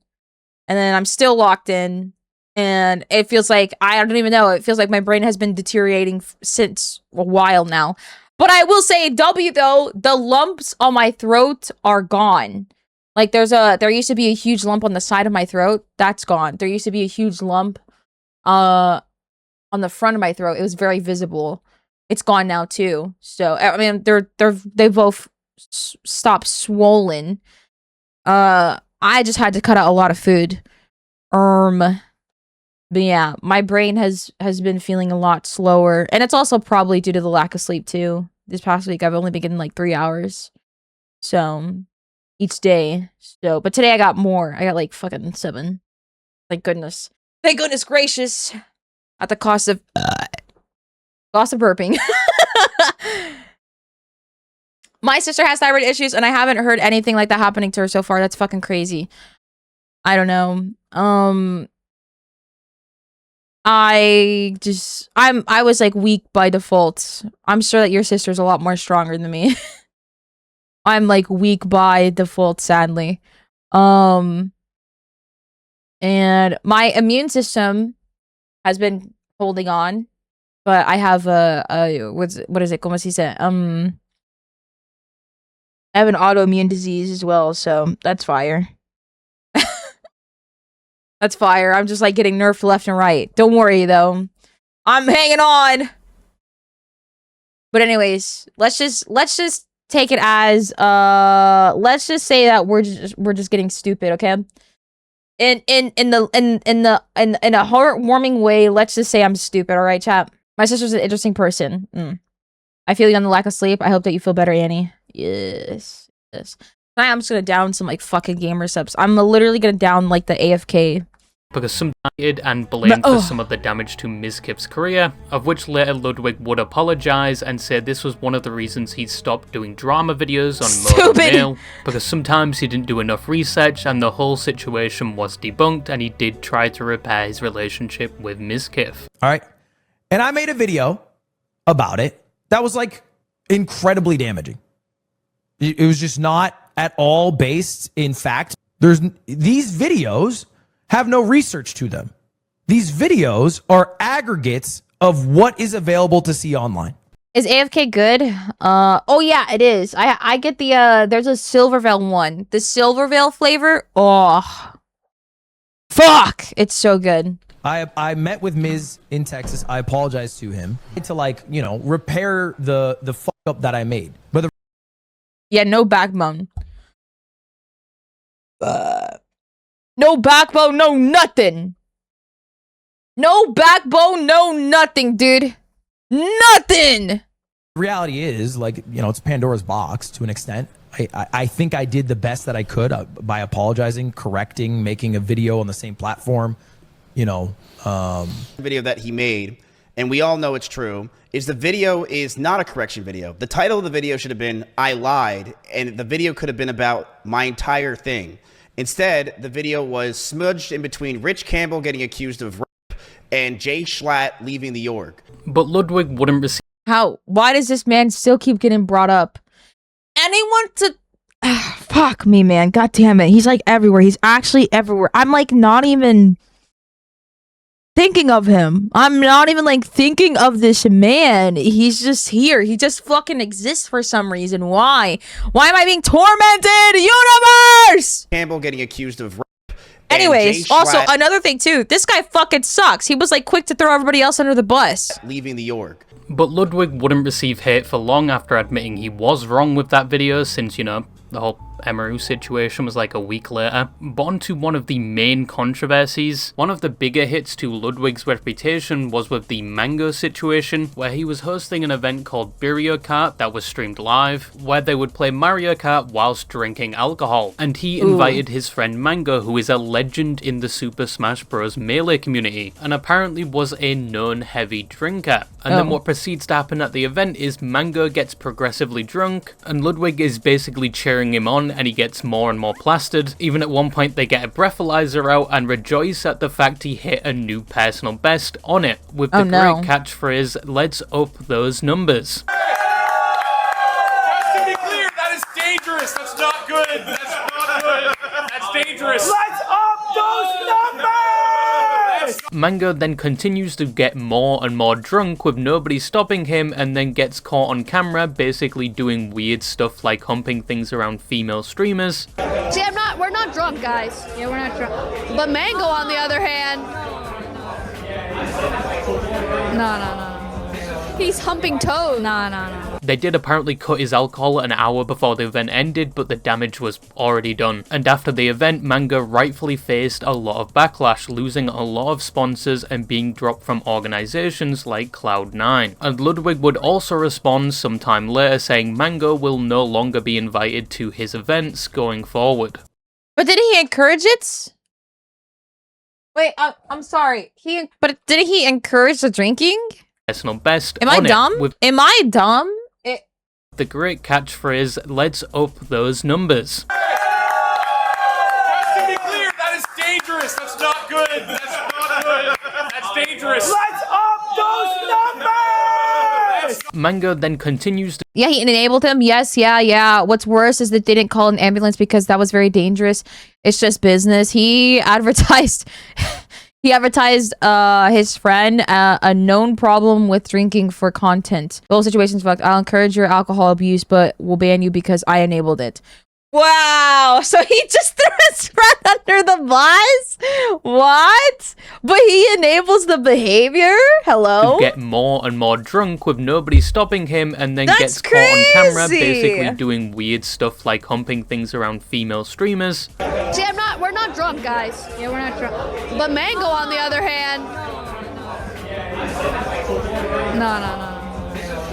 And then I'm still locked in. And it feels like, I don't even know, it feels like my brain has been deteriorating since a while now. But I will say, W though, the lumps on my throat are gone. Like there used to be a huge lump on the side of my throat. That's gone. There used to be a huge lump on the front of my throat. It was very visible. It's gone now too. So I mean, they both stopped swollen. I just had to cut out a lot of food. But yeah, my brain has been feeling a lot slower. And it's also probably due to the lack of sleep too. This past week, I've only been getting like 3 hours. So, each day. So, but today I got more. I got like fucking 7. Thank goodness. Thank goodness gracious. At the cost of burping. My sister has thyroid issues, and I haven't heard anything like that happening to her so far. That's fucking crazy. I don't know. I was like weak by default. I'm sure that your sister's a lot more stronger than me. I'm like weak by default, sadly. And my immune system has been holding on, but I have what is it? Como se dice? I have an autoimmune disease as well, so that's fire. That's fire. I'm just like getting nerfed left and right. Don't worry though. I'm hanging on. But anyways, let's just take it as let's just say that we're just getting stupid, okay? in a heartwarming way, let's just say I'm stupid, alright, chat? My sister's an interesting person. I feel you on the lack of sleep. I hope that you feel better, Annie. Yes. Tonight I'm just gonna down some like fucking gamer subs. I'm literally gonna down like the AFK.
Because some died and blamed for some of the damage to Mizkif's career, of which later Ludwig would apologise and say this was one of the reasons he stopped doing drama videos on Mode Mail, because sometimes he didn't do enough research and the whole situation was debunked, and he did try to repair his relationship with Mizkif.
Alright. And I made a video about it that was like incredibly damaging. It was just not at all based in fact. These videos have no research to them. These videos are aggregates of what is available to see online.
Is AFK good? Oh yeah, it is. I get the there's a Silvervale one. The Silvervale flavor. Oh, fuck! It's so good.
I met with Miz in Texas. I apologized to him to like, you know, repair the fuck up that I made. But
yeah, no backbone. No backbone, no nothing. No backbone, no nothing, dude. Nothing.
The reality is, like, you know, it's Pandora's box to an extent. I think I did the best that I could by apologizing, correcting, making a video on the same platform, you know.
Video that he made, and we all know it's true, is the video is not a correction video. The title of the video should have been, I lied, and the video could have been about my entire thing. Instead, the video was smudged in between Rich Campbell getting accused of rape and Jay Schlatt leaving the org.
But Ludwig wouldn't receive.
How? Why does this man still keep getting brought up? Anyone to... fuck me, man. God damn it. He's like everywhere. He's actually everywhere. I'm like not even thinking of him. I'm not even like thinking of this man. He's just here. He just fucking exists for some reason. Why? Why am I being tormented? Universe!
Campbell getting accused of rape.
Anyways, also another thing too. This guy fucking sucks. He was like quick to throw everybody else under the bus.
Leaving the org.
But Ludwig wouldn't receive hate for long after admitting he was wrong with that video, since, you know, the whole Emeru situation was like a week later. But onto one of the main controversies. One of the bigger hits to Ludwig's reputation was with the Mango situation, where he was hosting an event called Mario Kart that was streamed live, where they would play Mario Kart whilst drinking alcohol. And he invited his friend Mango, who is a legend in the Super Smash Bros. Melee community, and apparently was a known heavy drinker. And then what proceeds to happen at the event is Mango gets progressively drunk, and Ludwig is basically cheering him on, and he gets more and more plastered. Even at one point they get a breathalyzer out and rejoice at the fact he hit a new personal best on it, with the great catchphrase, let's up those numbers.
Just to be clear, that is dangerous. That's not good. That's not good. That's dangerous.
Let's up those numbers!
Mango then continues to get more and more drunk with nobody stopping him, and then gets caught on camera basically doing weird stuff like humping things around female streamers.
See, we're not drunk, guys. Yeah, we're not drunk. But Mango, on the other hand... No. He's humping toes. No.
They did apparently cut his alcohol an hour before the event ended, but the damage was already done. And after the event, Mango rightfully faced a lot of backlash, losing a lot of sponsors and being dropped from organizations like Cloud9. And Ludwig would also respond sometime later saying Mango will no longer be invited to his events going forward.
But did he encourage it? Wait, I'm sorry. But did he encourage the drinking?
Personal best.
Am I dumb? Am I dumb?
The great catchphrase, let's up those numbers.
Just to be clear, that is dangerous. That's not good. That's not good. That's dangerous.
Let's up those numbers!
Mango then continues to...
Yeah, he enabled him. Yes, yeah. What's worse is that they didn't call an ambulance because that was very dangerous. It's just business. He advertised... He advertised his friend a known problem with drinking for content. Both situations fucked. I'll encourage your alcohol abuse, but we'll ban you because I enabled it. Wow! So he just threw his friend under the bus? What? But he enables the behavior? Hello?
To get more and more drunk with nobody stopping him, and then
That's
gets caught on camera
crazy.
basically doing weird stuff like humping things around female streamers.
See, we're not drunk, guys. Yeah, we're not drunk. But Mango, on the other hand. No.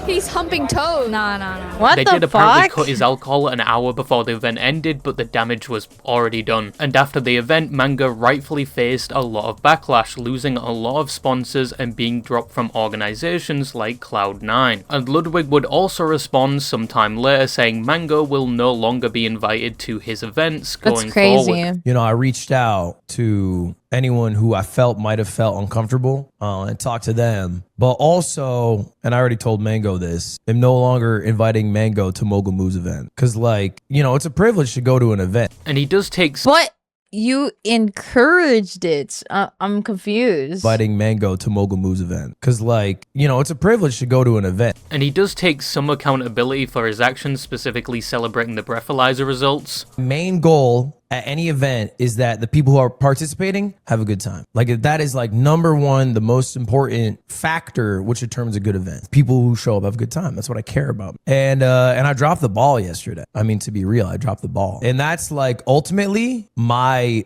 He's humping toes. No.
What
They
the
did apparently
fuck?
cut his alcohol an hour before the event ended, but the damage was already done. And after the event, Manga rightfully faced a lot of backlash, losing a lot of sponsors and being dropped from organizations like Cloud9. And Ludwig would also respond sometime later saying Manga will no longer be invited to his events going forward.
You know, I reached out to anyone who I felt might have felt uncomfortable and talked to them. But also, and I already told Mango this, I'm no longer inviting Mango to Mogul Moo's event. Because, like, you know, it's a privilege to go to an event.
And he does take...
But you encouraged it. I'm confused.
Inviting Mango to Mogul Moo's event. Because, like, you know, it's a privilege to go to an event.
And he does take some accountability for his actions, specifically celebrating the breathalyzer results.
Main goal at any event is that the people who are participating have a good time. Like, that is like number one, the most important factor which determines a good event. People who show up have a good time. That's what I care about. And I dropped the ball yesterday. I mean, to be real, I dropped the ball. And that's like ultimately my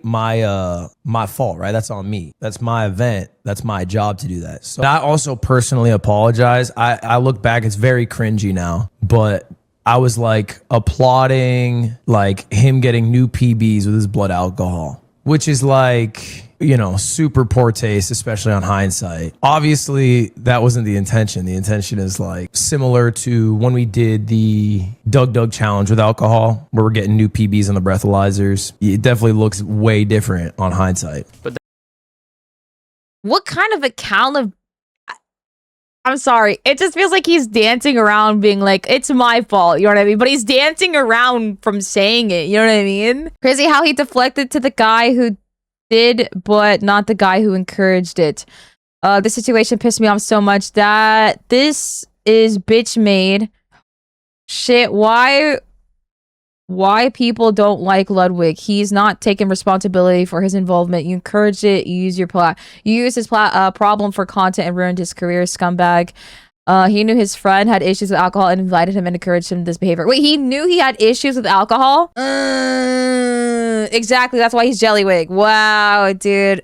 fault, right? That's on me. That's my event. That's my job to do that. So I also personally apologize. I look back, it's very cringy now, but I was like applauding like him getting new PBs with his blood alcohol, which is like, you know, super poor taste, especially on hindsight. Obviously, that wasn't the intention. The intention is like similar to when we did the Doug challenge with alcohol, where we're getting new PBs on the breathalyzers. It definitely looks way different on hindsight.
But
what kind of account of... I'm sorry. It just feels like he's dancing around being like, it's my fault. You know what I mean? But he's dancing around from saying it. You know what I mean? Crazy how he deflected to the guy who did, but not the guy who encouraged it. This situation pissed me off so much that this is bitch made. Shit, why people don't like Ludwig? He's not taking responsibility for his involvement. You encouraged it. You use your you used his problem for content and ruined his career, scumbag. He knew his friend had issues with alcohol and invited him and encouraged him this behavior. Wait, he knew he had issues with alcohol? Exactly. That's why he's Jellywig. Wow, dude.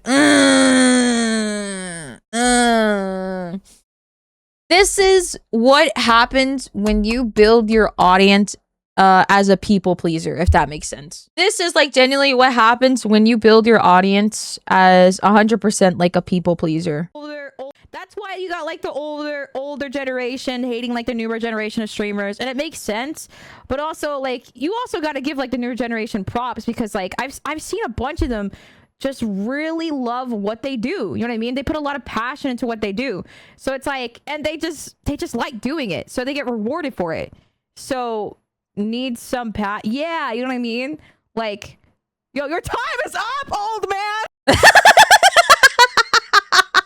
This is what happens when you build your audience as a people pleaser, if that makes sense. This is like genuinely what happens when you build your audience as 100% like a people pleaser. That's why you got like the older generation hating like the newer generation of streamers, and it makes sense. But also like you also got to give like the newer generation props, because like I've seen a bunch of them just really love what they do. You know what I mean? They put a lot of passion into what they do. So it's like, and they just like doing it, so they get rewarded for it. So need some yeah, you know what I mean? Like, yo, your time is up, old man.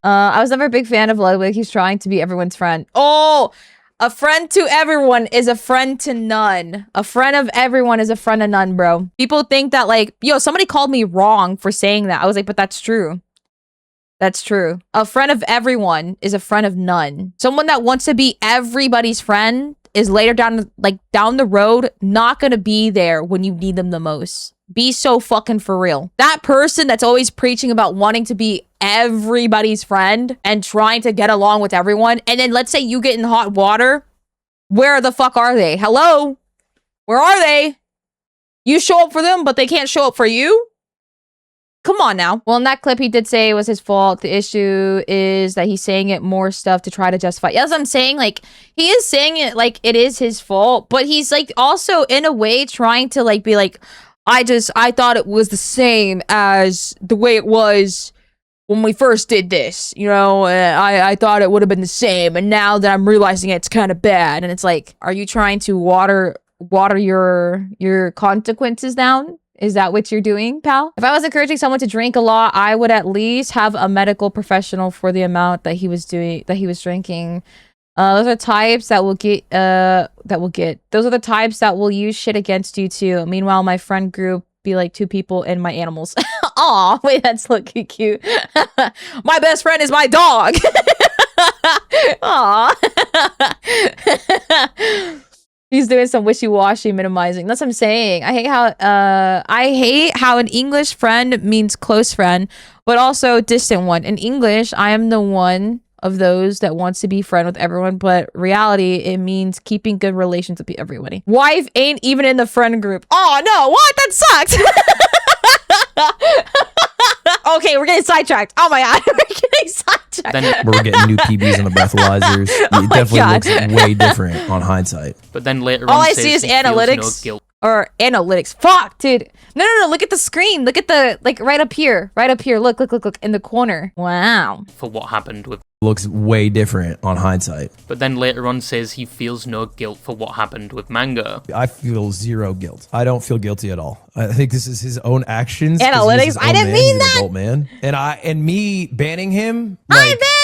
I was never a big fan of Ludwig. He's trying to be everyone's friend. Oh, a friend to everyone is a friend to none. A friend of everyone is a friend of none, bro. People think that like, yo, somebody called me wrong for saying that. I was like, but that's true. That's true. A friend of everyone is a friend of none. Someone that wants to be everybody's friend is later down the road not gonna be there when you need them the most. Be so fucking for real. That person that's always preaching about wanting to be everybody's friend and trying to get along with everyone, and then let's say you get in hot water, where the fuck are they? Hello? Where are they? You show up for them, but they can't show up for you? Come on now. Well, in that clip, he did say it was his fault. The issue is that he's saying it more stuff to try to justify. As I'm saying, like, he is saying it like it is his fault, but he's like also in a way trying to like be like, I thought it was the same as the way it was when we first did this. You know, I thought it would have been the same, and now that I'm realizing it's kind of bad. And it's like, are you trying to water your consequences down? Is that what you're doing, pal? If I was encouraging someone to drink a lot, I would at least have a medical professional for the amount that he was drinking. Those are types that will those are the types that will use shit against you too. Meanwhile, my friend group be like two people and my animals. Aw, wait, that's looking cute. My best friend is my dog. Aw. He's doing some wishy-washy minimizing. That's what I'm saying. I hate how an English friend means close friend, but also distant one. In English, I am the one of those that wants to be friend with everyone, but reality, it means keeping good relations with everybody. Wife ain't even in the friend group. Oh no, what? That sucks. Okay, we're getting sidetracked. Oh my god, we're getting sidetracked.
We're getting new PBs on the breathalyzers. It definitely looks way different on hindsight.
But then later
all
on,
I see is analytics
no guilt.
or analytics. Fuck, dude. No. Look at the screen. Look at the right up here. Right up here. Look in the corner. Wow.
For what happened with.
Looks way different on hindsight.
But then later on says he feels no guilt for what happened with Mango.
I feel zero guilt. I don't feel guilty at all. I think this is his own actions.
Analytics. I didn't mean that.
Adult man. And me banning him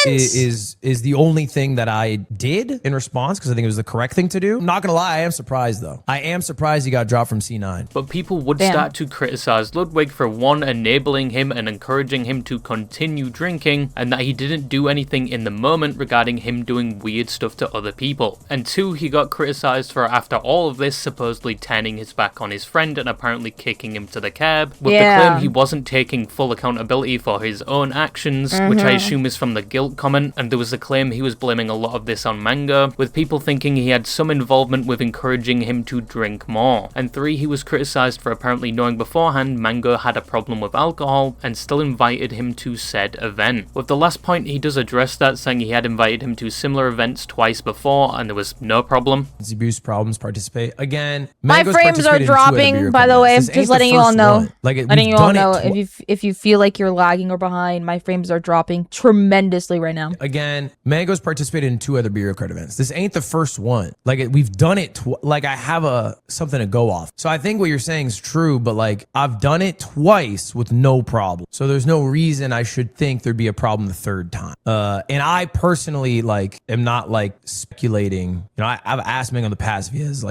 is the only thing that I did in response because I think it was the correct thing to do. I'm not gonna lie, I am surprised though. I am surprised he got dropped from C9.
But people would start to criticize Ludwig for one, enabling him and encouraging him to continue drinking, and that he didn't do anything in the moment regarding him doing weird stuff to other people. And two, he got criticized for, after all of this, supposedly turning his back on his friend and apparently kicking him to the curb, with the claim he wasn't taking full accountability for his own actions, which I assume is from the guilt comment, and there was a claim he was blaming a lot of this on Mango, with people thinking he had some involvement with encouraging him to drink more. And three, he was criticized for apparently knowing beforehand Mango had a problem with alcohol and still invited him to said event. With the last point, he does address that, saying he had invited him to similar events twice before and there was no problem.
Abuse problems participate again.
My frames are dropping, by the way. Just letting you all know. Letting you all know if you feel like you're lagging or behind, my frames are dropping tremendously right now.
Again, Mango's participated in 2 other Bureau card events. This ain't the first one. We've done it. I have something to go off. So I think what you're saying is true, but I've done it twice with no problem. So there's no reason I should think there'd be a problem the third time. And I personally am not speculating. You know, I've asked Mango in the past if he has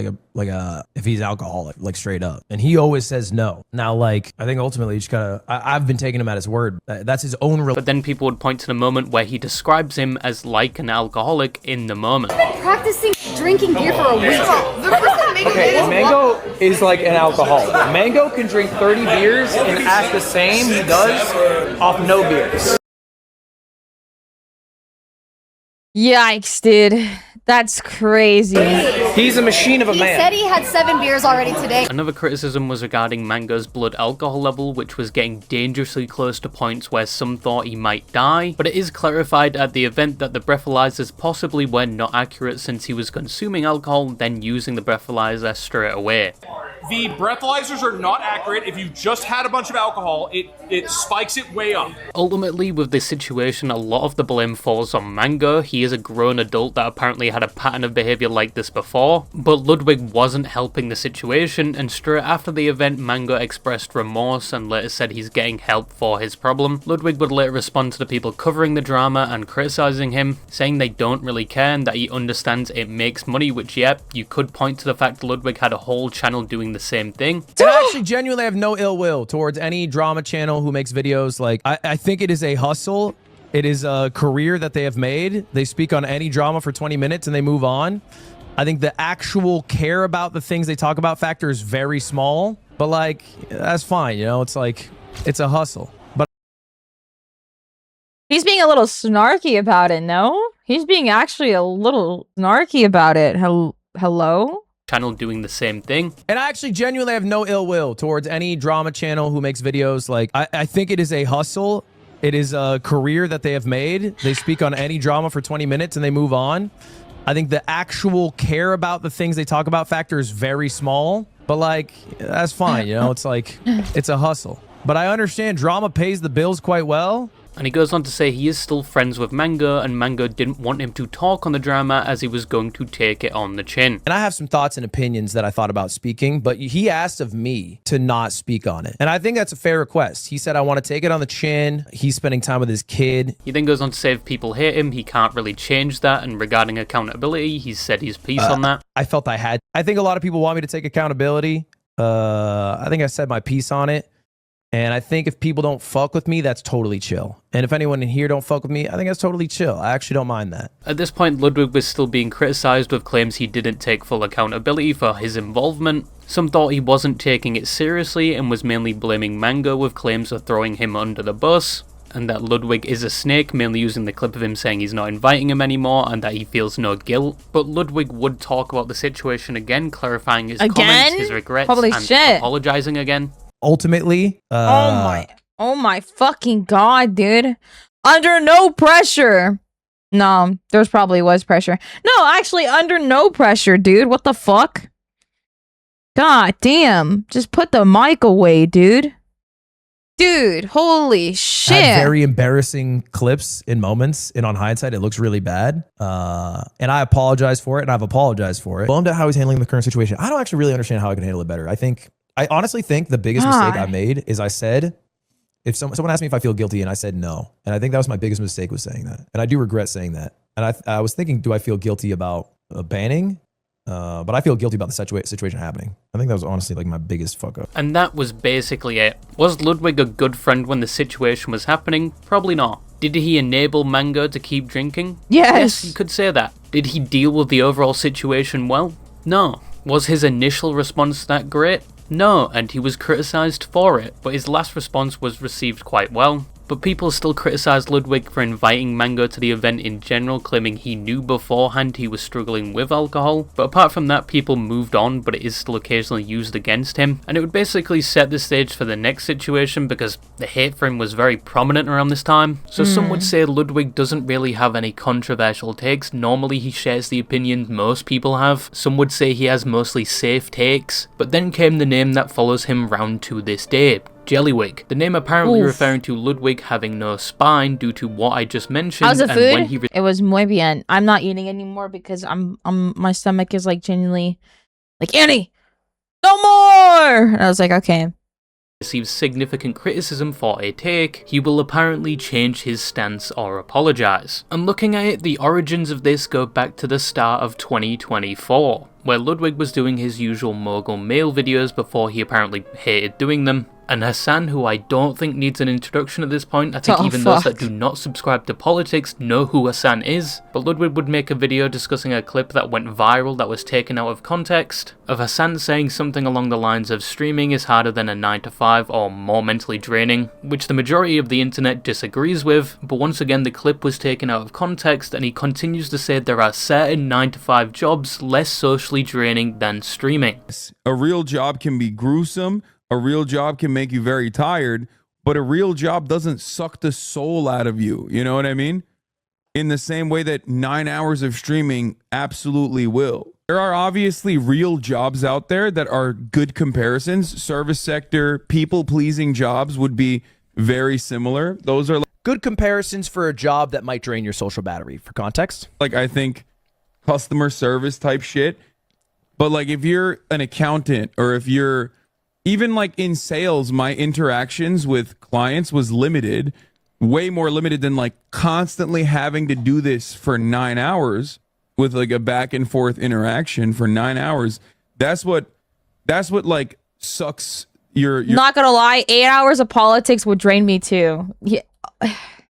if he's alcoholic, straight up, and he always says no. Now, I think ultimately you just gotta. I've been taking him at his word. That's his own.
But then people would point to the moment where he describes him as like an alcoholic in the moment.
I've been practicing drinking beer for a week.
Okay, Mango is like an alcoholic. Mango can drink 30 beers and act the same he does off no beers.
Yikes, dude. That's crazy.
He's a machine of a man.
He said he had 7 beers already today.
Another criticism was regarding Mango's blood alcohol level, which was getting dangerously close to points where some thought he might die, but it is clarified at the event that the breathalyzers possibly were not accurate since he was consuming alcohol, then using the breathalyzer straight away.
The breathalyzers are not accurate. If you just had a bunch of alcohol, it spikes it way up.
Ultimately, with this situation, a lot of the blame falls on Mango. He is a grown adult that apparently had a pattern of behavior like this before, but Ludwig wasn't helping the situation, and straight after the event, Mango expressed remorse and later said he's getting help for his problem. Ludwig would later respond to the people covering the drama and criticizing him, saying they don't really care and that he understands it makes money, which you could point to the fact Ludwig had a whole channel doing the same thing.
And I actually genuinely have no ill will towards any drama channel who makes videos. I think it is a hustle. It is a career that they have made. They speak on any drama for 20 minutes and they move on. I think the actual care about the things they talk about factor is very small, but that's fine. You know, it's a hustle. But
he's being a little snarky about it, no? He's being actually a little snarky about it. Hello?
Channel doing the same thing.
And I actually genuinely have no ill will towards any drama channel who makes videos. I think it is a hustle. It is a career that they have made. They speak on any drama for 20 minutes and they move on. I think the actual care about the things they talk about factor is very small, but that's fine. You know, it's a hustle. But I understand drama pays the bills quite well.
And he goes on to say he is still friends with Mango, and Mango didn't want him to talk on the drama as he was going to take it on the chin.
And I have some thoughts and opinions that I thought about speaking, but he asked of me to not speak on it. And I think that's a fair request. He said, I want to take it on the chin. He's spending time with his kid.
He then goes on to say if people hate him, he can't really change that. And regarding accountability, he's said his piece on that.
I felt I had. I think a lot of people want me to take accountability. I think I said my piece on it. And I think if people don't fuck with me, that's totally chill. And if anyone in here don't fuck with me, I think that's totally chill. I actually don't mind that.
At this point, Ludwig was still being criticised with claims he didn't take full accountability for his involvement. Some thought he wasn't taking it seriously and was mainly blaming Mango with claims of throwing him under the bus, and that Ludwig is a snake, mainly using the clip of him saying he's not inviting him anymore and that he feels no guilt. But Ludwig would talk about the situation again, clarifying his comments, his regrets, and apologising again.
Ultimately,
oh my fucking god, dude. Under no pressure. No, there's probably was pressure. No, actually, under no pressure, dude. What the fuck? God damn. Just put the mic away, dude. Dude, holy shit.
Had very embarrassing clips in moments, and on hindsight, it looks really bad. And I apologize for it, and I've apologized for it. Bummed at how he's handling the current situation. I don't actually really understand how I can handle it better. I honestly think the biggest mistake I made is I said, if someone asked me if I feel guilty, and I said no. And I think that was my biggest mistake, was saying that. And I do regret saying that. And I was thinking, do I feel guilty about banning? But I feel guilty about the situation happening. I think that was honestly like my biggest fuck up.
And that was basically it. Was Ludwig a good friend when the situation was happening? Probably not. Did he enable Mango to keep drinking?
Yes.
You could say that. Did he deal with the overall situation well? No. Was his initial response that great? No, and he was criticised for it, but his last response was received quite well. But people still criticised Ludwig for inviting Mango to the event in general, claiming he knew beforehand he was struggling with alcohol. But apart from that, people moved on, but it is still occasionally used against him. And it would basically set the stage for the next situation, because the hate for him was very prominent around this time. So some would say Ludwig doesn't really have any controversial takes. Normally he shares the opinions most people have. Some would say he has mostly safe takes. But then came the name that follows him round to this day. Jellywig. The name apparently referring to Ludwig having no spine due to what I just mentioned.
How's the food? It was muy bien. I'm not eating anymore because my stomach is like genuinely like, Annie, no more. And I was like, okay.
Receives significant criticism for a take, he will apparently change his stance or apologise. And looking at it, the origins of this go back to the start of 2024, where Ludwig was doing his usual mogul mail videos before he apparently hated doing them. And Hassan, who I don't think needs an introduction at this point, I think those that do not subscribe to politics know who Hassan is, but Ludwig would make a video discussing a clip that went viral that was taken out of context, of Hassan saying something along the lines of streaming is harder than a 9 to 5 or more mentally draining, which the majority of the internet disagrees with, but once again the clip was taken out of context and he continues to say there are certain 9 to 5 jobs less socially draining than streaming.
A real job can be gruesome. A real job can make you very tired, but a real job doesn't suck the soul out of you. You know what I mean? In the same way that 9 hours of streaming absolutely will. There are obviously real jobs out there that are good comparisons. Service sector, people-pleasing jobs would be very similar. Those are
good comparisons for a job that might drain your social battery. For context,
like I think customer service type shit. But like if you're an accountant or if you're even like in sales, my interactions with clients was limited, way more limited than like constantly having to do this for 9 hours with like a back and forth interaction for 9 hours. That's what like sucks your
Not gonna lie, 8 hours of politics would drain me too. Yeah.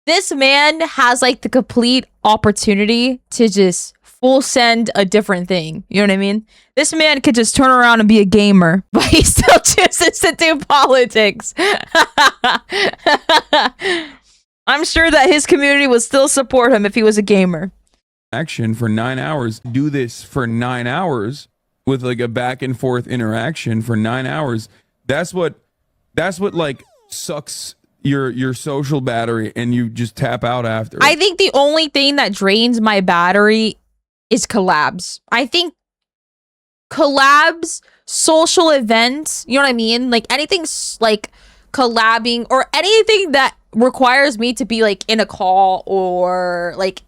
This man has like the complete opportunity to just full send a different thing. You know what I mean? This man could just turn around and be a gamer, but he still chooses to do politics. I'm sure that his community would still support him if he was a gamer.
Action for 9 hours. Do this for 9 hours with like a back and forth interaction for 9 hours. That's what like sucks your social battery and you just tap out after.
I think the only thing that drains my battery is collabs. I think collabs, social events, you know what I mean? Like anything like collabing or anything that requires me to be like in a call or like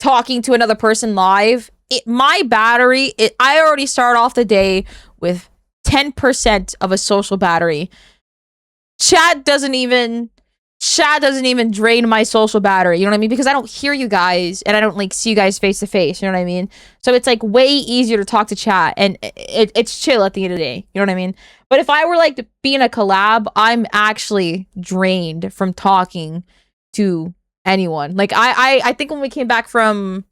talking to another person live. My battery, I already start off the day with 10% of a social battery. Chat doesn't even chat doesn't even drain my social battery, you know what I mean? Because I don't hear you guys and I don't like see you guys face to face, you know what I mean? So it's like way easier to talk to chat and it's chill at the end of the day, you know what I mean? But if I were like to be in a collab, I'm actually drained from talking to anyone. Like I think when we came back from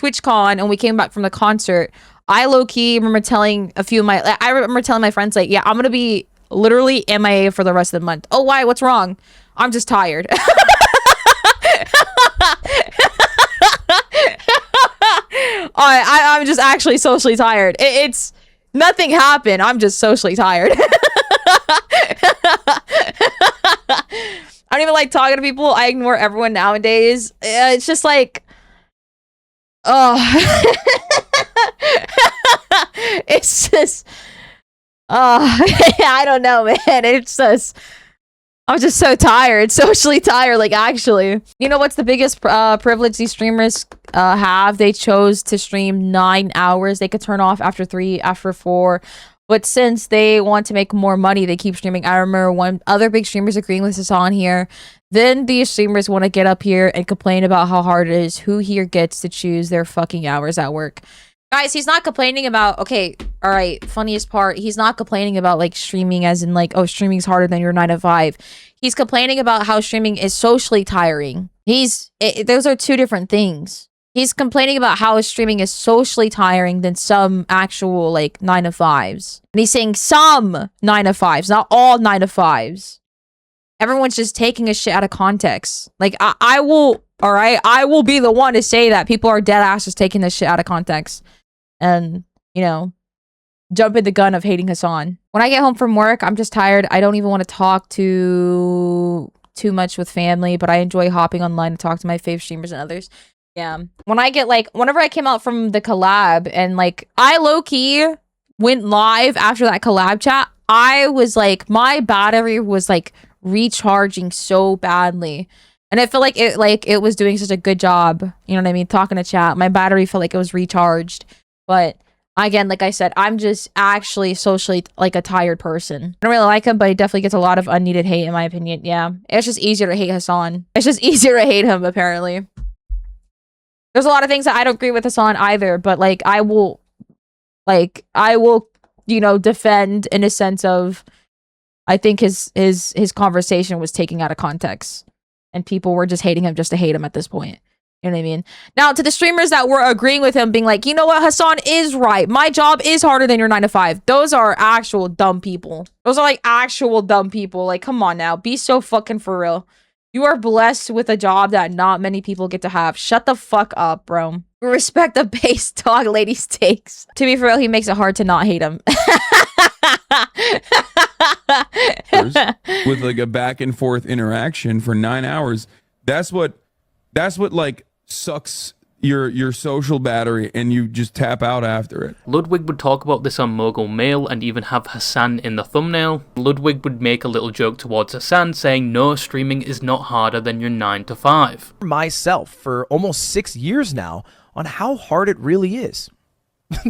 TwitchCon and we came back from the concert, I low-key remember telling a few of my, I remember telling my friends like, yeah, I'm gonna be literally MIA for the rest of the month. Oh, why? What's wrong? I'm just tired. I'm just actually socially tired. It's nothing happened. I'm just socially tired. I don't even like talking to people. I ignore everyone nowadays. It's just like, oh, it's just, I don't know, man. It's just, I'm just so tired, socially tired, like actually. You know what's the biggest privilege these streamers have? They chose to stream 9 hours. They could turn off after 3, after 4. But since they want to make more money, they keep streaming. I remember one other big streamers agreeing with us on here. Then these streamers want to get up here and complain about how hard it is. Who here gets to choose their fucking hours at work? Guys, he's not complaining about, okay, all right, funniest part, he's not complaining about like streaming as in like, oh, streaming's harder than your 9 to 5. He's complaining about how streaming is socially tiring. Those are two different things. He's complaining about how streaming is socially tiring than some actual like 9 to 5s. And he's saying some 9 to 5s, not all 9 to 5s. Everyone's just taking a shit out of context. Like I will, all right, I will be the one to say that people are dead ass just taking this shit out of context. And, you know, jumping the gun of hating Hassan. When I get home from work, I'm just tired. I don't even want to talk too much with family, but I enjoy hopping online to talk to my fave streamers and others. Yeah. When I get like, whenever I came out from the collab and like, I low-key went live after that collab chat, I was like, my battery was like recharging so badly. And I feel like it was doing such a good job. You know what I mean? Talking to chat. My battery felt like it was recharged. But again, like I said, I'm just actually socially like a tired person. I don't really like him, but he definitely gets a lot of unneeded hate in my opinion. Yeah. It's just easier to hate Hassan. It's just easier to hate him, apparently. There's a lot of things that I don't agree with Hassan either, but like I will, you know, defend in a sense of I think his conversation was taken out of context. And people were just hating him just to hate him at this point. You know what I mean? Now, to the streamers that were agreeing with him, being like, you know what, Hassan is right. My job is harder than your 9 to 5. Those are actual dumb people. Those are like actual dumb people. Like, come on now. Be so fucking for real. You are blessed with a job that not many people get to have. Shut the fuck up, bro. Respect the base dog ladies takes. To be for real, he makes it hard to not hate him.
With like a back and forth interaction for 9 hours. That's what like sucks your social battery and you just tap out after it.
Ludwig would talk about this on Mogul Mail and even have Hassan in the thumbnail. Ludwig would make a little joke towards Hassan saying no, streaming is not harder than your 9 to 5.
Myself for almost 6 years now on how hard it really is.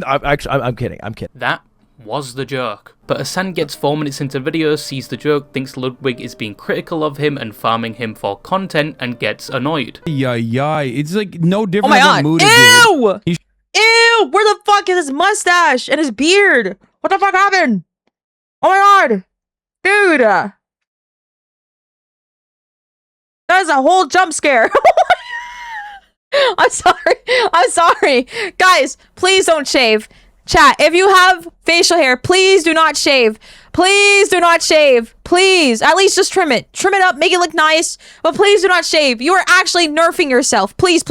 I'm kidding.
That was the joke. But Hassan gets 4 minutes into the video, sees the joke, thinks Ludwig is being critical of him and farming him for content, and gets annoyed.
Yeah. It's like no different.
Oh my god. Ew! Ew! Where the fuck is his mustache and his beard? What the fuck happened? Oh my god! Dude! That is a whole jump scare. I'm sorry. Guys, please don't shave. Chat, if you have facial hair, please do not shave. Please do not shave. Please. At least just trim it. Trim it up, make it look nice. But please do not shave. You are actually nerfing yourself. Please.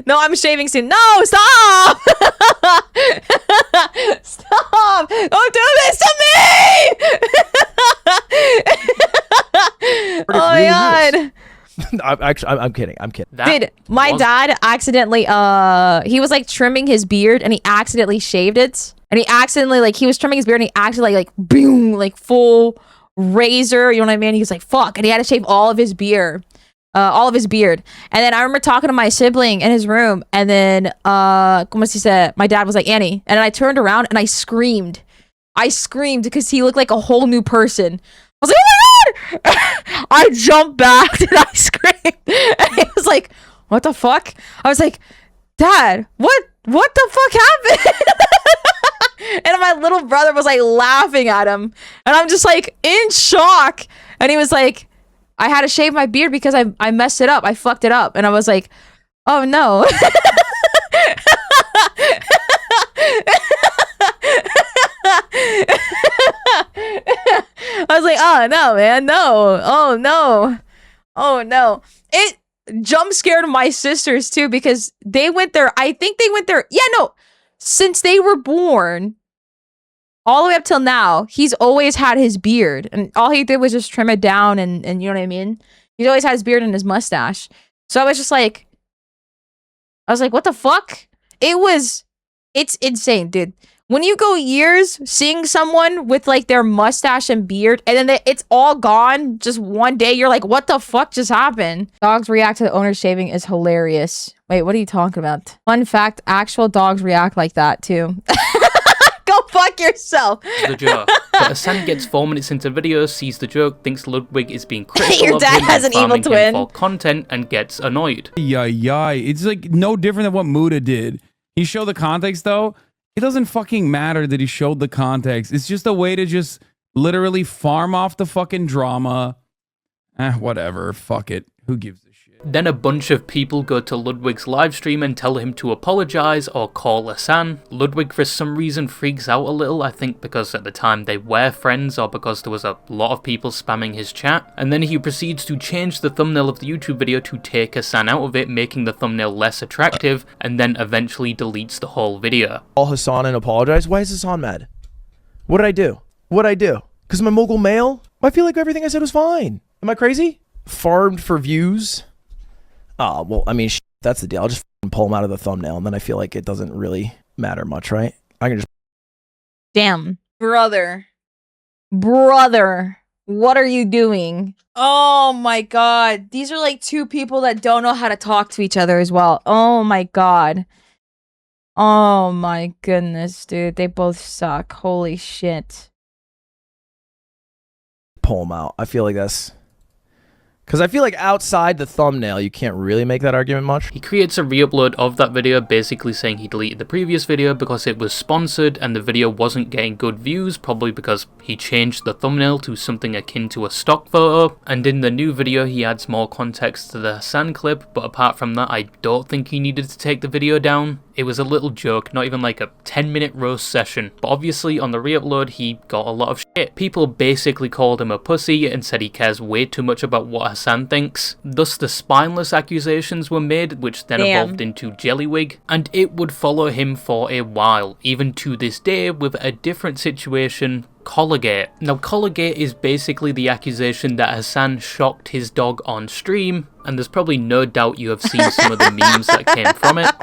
No, I'm shaving soon. No, stop! Stop! Don't do this to me! Oh my god.
I'm kidding.
Dude, my dad accidentally, he was like trimming his beard and he accidentally shaved it. And he accidentally, like, he was trimming his beard and he accidentally, like, boom, like full razor, you know what I mean? He was like, fuck. And he had to shave all of his beard. all of his beard. And then I remember talking to my sibling in his room, and then como se dice, my dad was like, Annie, and I turned around and I screamed because he looked like a whole new person. I was like, oh my God! I jumped back and I screamed. And he was like, what the fuck? I was like, Dad, what the fuck happened? And my little brother was like laughing at him. And I'm just like in shock. And he was like, I had to shave my beard because I messed it up. I fucked it up. And I was like, oh no. I was like, oh no, man, no. Oh no. Oh no. It jump scared my sisters too because they went there. I think they went there. Yeah, no. Since they were born, all the way up till now, he's always had his beard. And all he did was just trim it down and you know what I mean? He's always had his beard and his mustache. So I was like, what the fuck? It's insane, dude. When you go years seeing someone with like their mustache and beard and then it's all gone just one day, you're like, what the fuck just happened? Dogs react to the owner shaving is hilarious. Wait, what are you talking about? Fun fact, actual dogs react like that too. Go fuck yourself.
The joke. But Hassan gets 4 minutes into the video, sees the joke, thinks Ludwig is being critical
Your
of
dad
him
has
and
an evil
farming him
twin.
for content and gets annoyed.
Yeah. It's like no different than what Muda did. He showed the context though. It doesn't fucking matter that he showed the context. It's just a way to just literally farm off the fucking drama. Whatever. Fuck it. Who gives a shit?
Then a bunch of people go to Ludwig's livestream and tell him to apologize or call Hassan. Ludwig for some reason freaks out a little, I think because at the time they were friends or because there was a lot of people spamming his chat. And then he proceeds to change the thumbnail of the YouTube video to take Hassan out of it, making the thumbnail less attractive, and then eventually deletes the whole video.
Call Hassan and apologize? Why is Hassan mad? What did I do? What'd I do? Because I'm a mogul male? I feel like everything I said was fine. Am I crazy? Farmed for views? Oh, well, I mean, that's the deal. I'll just pull them out of the thumbnail, and then I feel like it doesn't really matter much, right? I can just...
Damn. Brother, what are you doing? Oh my God. These are like two people that don't know how to talk to each other as well. Oh my God. Oh my goodness, dude. They both suck. Holy shit.
Pull them out. I feel like that's... Because I feel like outside the thumbnail, you can't really make that argument much.
He creates a re-upload of that video, basically saying he deleted the previous video because it was sponsored and the video wasn't getting good views, probably because he changed the thumbnail to something akin to a stock photo. And in the new video, he adds more context to the Hassan clip, but apart from that, I don't think he needed to take the video down. It was a little joke, not even like a 10-minute roast session. But obviously, on the re-upload, he got a lot of shit. People basically called him a pussy and said he cares way too much about what Hassan thinks. Thus, the spineless accusations were made, which then evolved into Jellywig. And it would follow him for a while, even to this day, with a different situation. Collargate. Now, Collargate is basically the accusation that Hassan shocked his dog on stream, and there's probably no doubt you have seen some of the memes that came from it.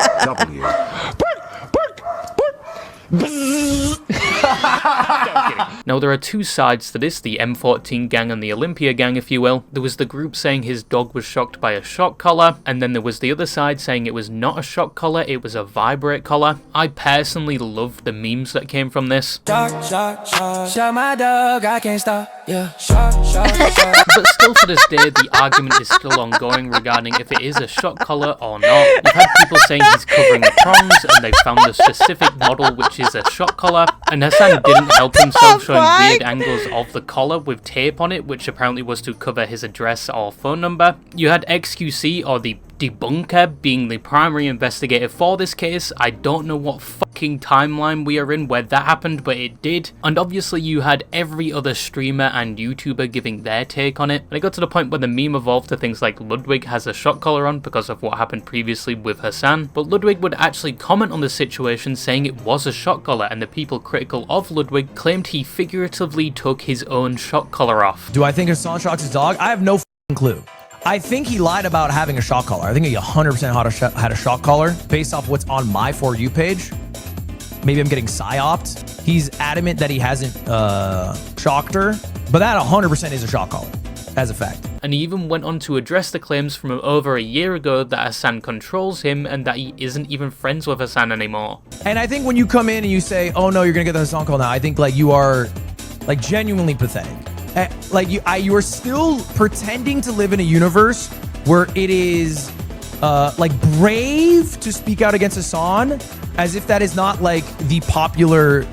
Now, there are two sides to this, the M14 gang and the Olympia gang, if you will. There was the group saying his dog was shocked by a shock collar, and then there was the other side saying it was not a shock collar, it was a vibrate collar. I personally loved the memes that came from this. Shock my dog, I can't stop. Yeah. But still to this day, the argument is still ongoing regarding if it is a shock collar or not. You've had people saying he's covering the prongs, and they found a specific model which is a shock collar, and Hassan didn't help himself showing weird angles of the collar with tape on it, which apparently was to cover his address or phone number. You had XQC, or the debunker, being the primary investigator for this case. I don't know what fucking timeline we are in where that happened, but it did. And obviously you had every other streamer and YouTuber giving their take on it. And it got to the point where the meme evolved to things like Ludwig has a shock collar on because of what happened previously with Hassan. But Ludwig would actually comment on the situation saying it was a shock collar, and the people critical of Ludwig claimed he figuratively took his own shock collar off.
Do I think Hassan shocked his dog? I have no clue. I think he lied about having a shock collar. I think he 100% had a shock collar based off what's on my For You page. Maybe I'm getting psyoped. He's adamant that he hasn't shocked her, but that 100% is a shock collar, as a fact.
and he even went on to address the claims from over a year ago that Hassan controls him and that he isn't even friends with Hassan anymore.
And I think when you come in and you say, oh no, you're gonna get the Hassan call now, I think like you are like genuinely pathetic. Like you are still pretending to live in a universe where it is like brave to speak out against Hassan, as if that is not like the popular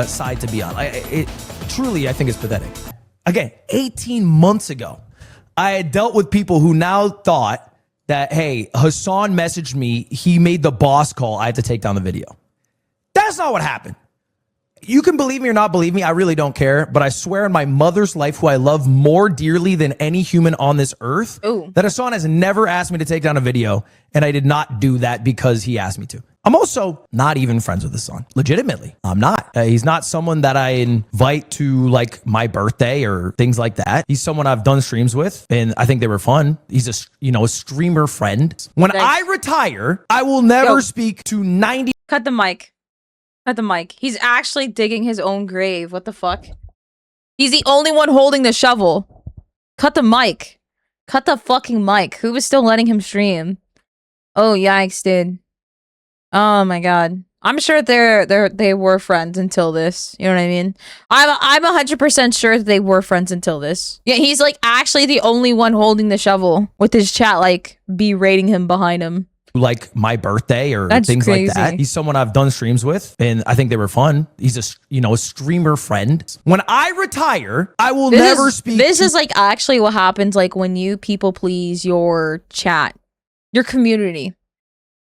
side to be on. It truly, I think, is pathetic. Again, 18 months ago, I had dealt with people who now thought that, hey, Hassan messaged me, he made the boss call, I had to take down the video. That's not what happened. You can believe me or not believe me, I really don't care, but I swear on my mother's life, who I love more dearly than any human on this earth, that Hassan has never asked me to take down a video, and I did not do that because he asked me to. I'm also not even friends with Hassan. Legitimately, I'm not. He's not someone that I invite to like my birthday or things like that. He's someone I've done streams with, and I think they were fun. He's a streamer friend. When I retire, I will never speak to 90.
Cut the mic. Cut the mic. He's actually digging his own grave. What the fuck? He's the only one holding the shovel. Cut the mic. Cut the fucking mic. Who was still letting him stream? Oh, yikes, dude. Oh my god. I'm sure they were friends until this. You know what I mean? I'm 100% sure that they were friends until this. Yeah, he's like actually the only one holding the shovel with his chat like berating him behind him.
Like my birthday or
That's
things
crazy.
like that. He's someone I've done streams with, and I think they were fun. He's a streamer friend. When I retire, I will never speak.
This is like actually what happens like when you people please your chat, your community.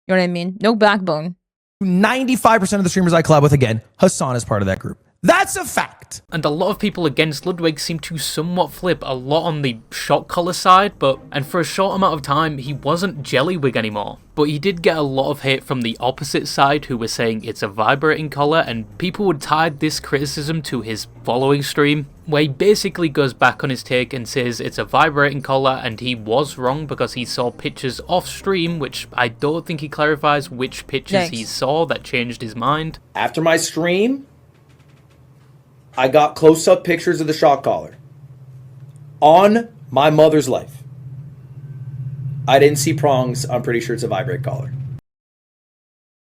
You know what I mean? No backbone.
95% of the streamers I collab with, again, Hassan is part of that group. That's a fact.
And a lot of people against Ludwig seem to somewhat flip a lot on the shot color side, and for a short amount of time, he wasn't Jellywig anymore. But he did get a lot of hate from the opposite side who were saying it's a vibrating collar, and people would tie this criticism to his following stream, where he basically goes back on his take and says it's a vibrating collar and he was wrong because he saw pictures off stream, which I don't think he clarifies which pictures he saw that changed his mind.
After my stream, I got close-up pictures of the shock collar. On my mother's life. I didn't see prongs. I'm pretty sure it's a vibrate collar.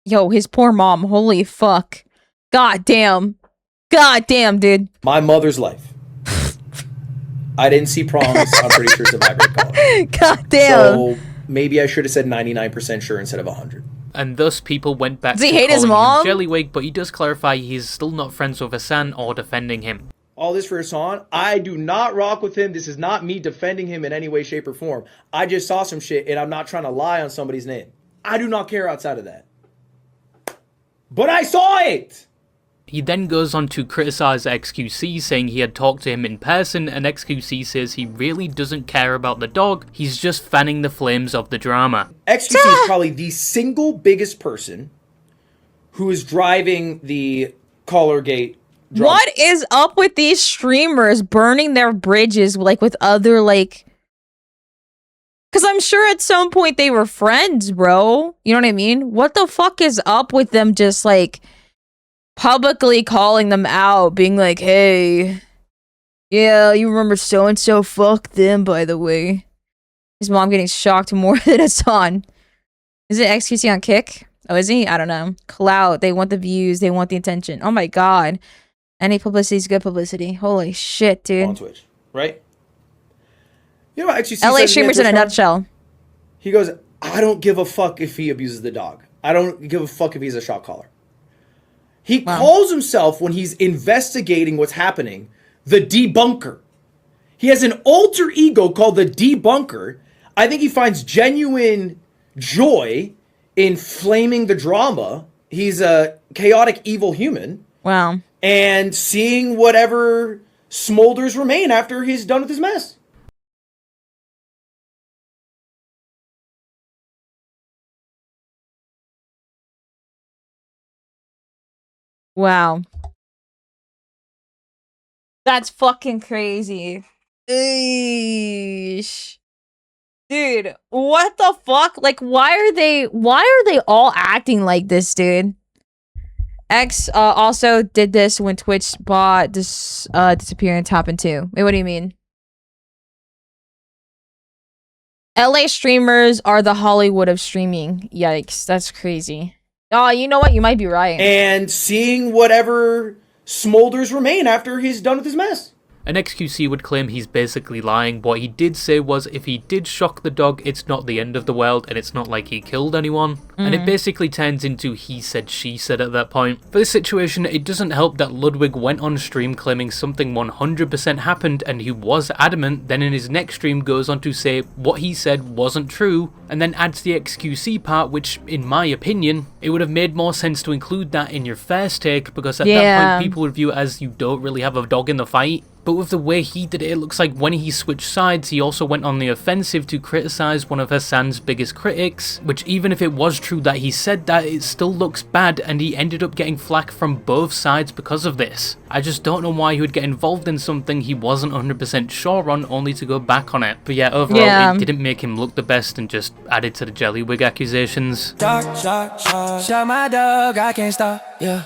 Yo, his poor mom. Holy fuck. God damn. God damn, dude.
My mother's life. I didn't see prongs. I'm pretty sure it's a vibrate collar.
God damn.
So maybe I should have said 99% sure instead of 100.
And thus people went back
Does he
to
hate his
calling him
mom?
Jellywig, but he does clarify he's still not friends with Hassan or defending him.
All this for Hassan, I do not rock with him. This is not me defending him in any way, shape, or form. I just saw some shit, and I'm not trying to lie on somebody's name. I do not care outside of that. But I saw it!
He then goes on to criticize XQC, saying he had talked to him in person, and XQC says he really doesn't care about the dog, he's just fanning the flames of the drama.
XQC is probably the single biggest person who is driving the Collargate drama.
What is up with these streamers burning their bridges like with other like? Because I'm sure at some point they were friends, bro. You know what I mean? What the fuck is up with them just like publicly calling them out, being like, hey, yeah, you remember so-and-so? Fuck them, by the way. His mom getting shocked more than Hassan. Is it XQC on Kick? Oh, is he? I don't know. Clout. They want the views. They want the attention. Oh my god. Any publicity is good publicity. Holy shit, dude.
On Twitch, right? You know what XQC
LA
says
streamers in a nutshell.
He goes, I don't give a fuck if he abuses the dog. I don't give a fuck if he's a shot caller. He calls himself, when he's investigating what's happening, the debunker. He has an alter ego called the debunker. I think he finds genuine joy in flaming the drama. He's a chaotic, evil human.
Wow.
And seeing whatever smolders remain after he's done with his mess.
Wow. That's fucking crazy. Eesh. Dude, what the fuck? Like, why are they all acting like this, dude? X also did this when Twitch bot disappearance happened too. Wait, what do you mean? LA streamers are the Hollywood of streaming. Yikes, that's crazy. Oh, you know what? You might be right.
And seeing whatever smolders remain after he's done with his mess.
An XQC would claim he's basically lying. What he did say was if he did shock the dog, it's not the end of the world and it's not like he killed anyone. And it basically turns into he said, she said at that point. For this situation, it doesn't help that Ludwig went on stream claiming something 100% happened and he was adamant, then in his next stream goes on to say what he said wasn't true, and then adds the XQC part, which, in my opinion, it would have made more sense to include that in your first take, because at that point people would view it as you don't really have a dog in the fight. But with the way he did it, it looks like when he switched sides, he also went on the offensive to criticize one of Hassan's biggest critics, which even if it was true that he said that, it still looks bad, and he ended up getting flack from both sides because of this. I just don't know why he would get involved in something he wasn't 100% sure on, only to go back on it. But yeah, overall, it didn't make him look the best and just added to the Jellywig accusations.
Shot my dog, I can't stop. Yeah,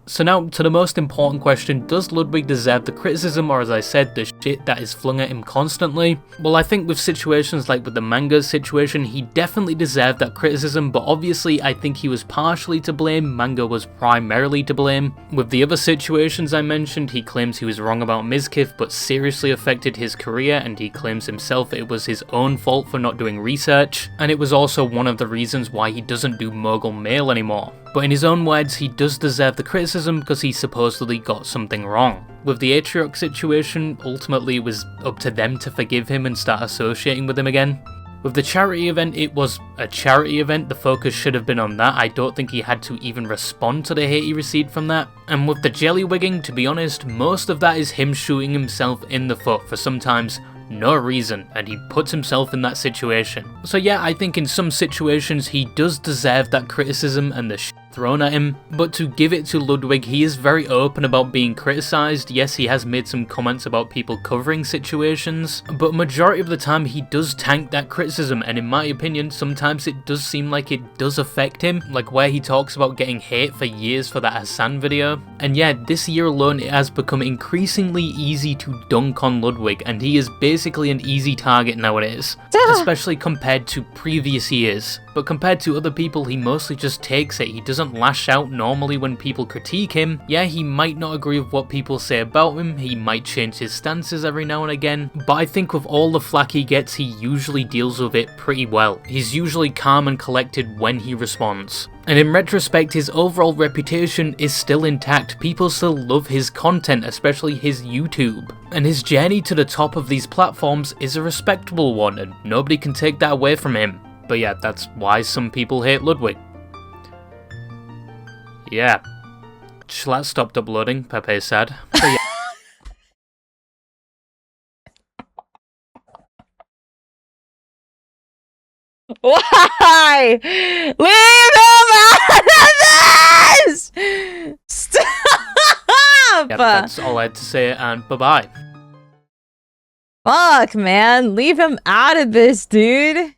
So now, to the most important question, does Ludwig deserve the criticism, or as I said, the shit that is flung at him constantly? Well, I think with situations like with the Mango's situation, he definitely deserved that criticism, but obviously I think he was partially to blame, Mango was primarily to blame. With the other situations I mentioned, he claims he was wrong about Mizkif, but seriously affected his career, and he claims himself it was his own fault for not doing research, and it was also one of the reasons why he doesn't do Mogul Mail anymore. But in his own words, he does deserve the criticism because he supposedly got something wrong. With the Atrioc situation, ultimately it was up to them to forgive him and start associating with him again. With the charity event, it was a charity event, the focus should have been on that. I don't think he had to even respond to the hate he received from that. And with the Jellywigging, to be honest, most of that is him shooting himself in the foot for sometimes no reason, and he puts himself in that situation. So yeah, I think in some situations he does deserve that criticism and the shit thrown at him, but to give it to Ludwig, he is very open about being criticised. Yes, he has made some comments about people covering situations, but majority of the time he does tank that criticism, and in my opinion, sometimes it does seem like it does affect him, like where he talks about getting hate for years for that Hassan video. And yeah, this year alone it has become increasingly easy to dunk on Ludwig, and he is basically an easy target nowadays, especially compared to previous years. But compared to other people, he mostly just takes it. He doesn't lash out normally when people critique him. Yeah, he might not agree with what people say about him, he might change his stances every now and again, but I think with all the flack he gets, he usually deals with it pretty well. He's usually calm and collected when he responds. And in retrospect, his overall reputation is still intact. People still love his content, especially his YouTube. And his journey to the top of these platforms is a respectable one, and nobody can take that away from him. But yeah, that's why some people hate Ludwig. Yeah. Schlatt stopped uploading, Pepe said. But yeah.
Why? Leave him out of this! Stop!
Yep, that's all I had to say, and bye-bye.
Fuck, man. Leave him out of this, dude.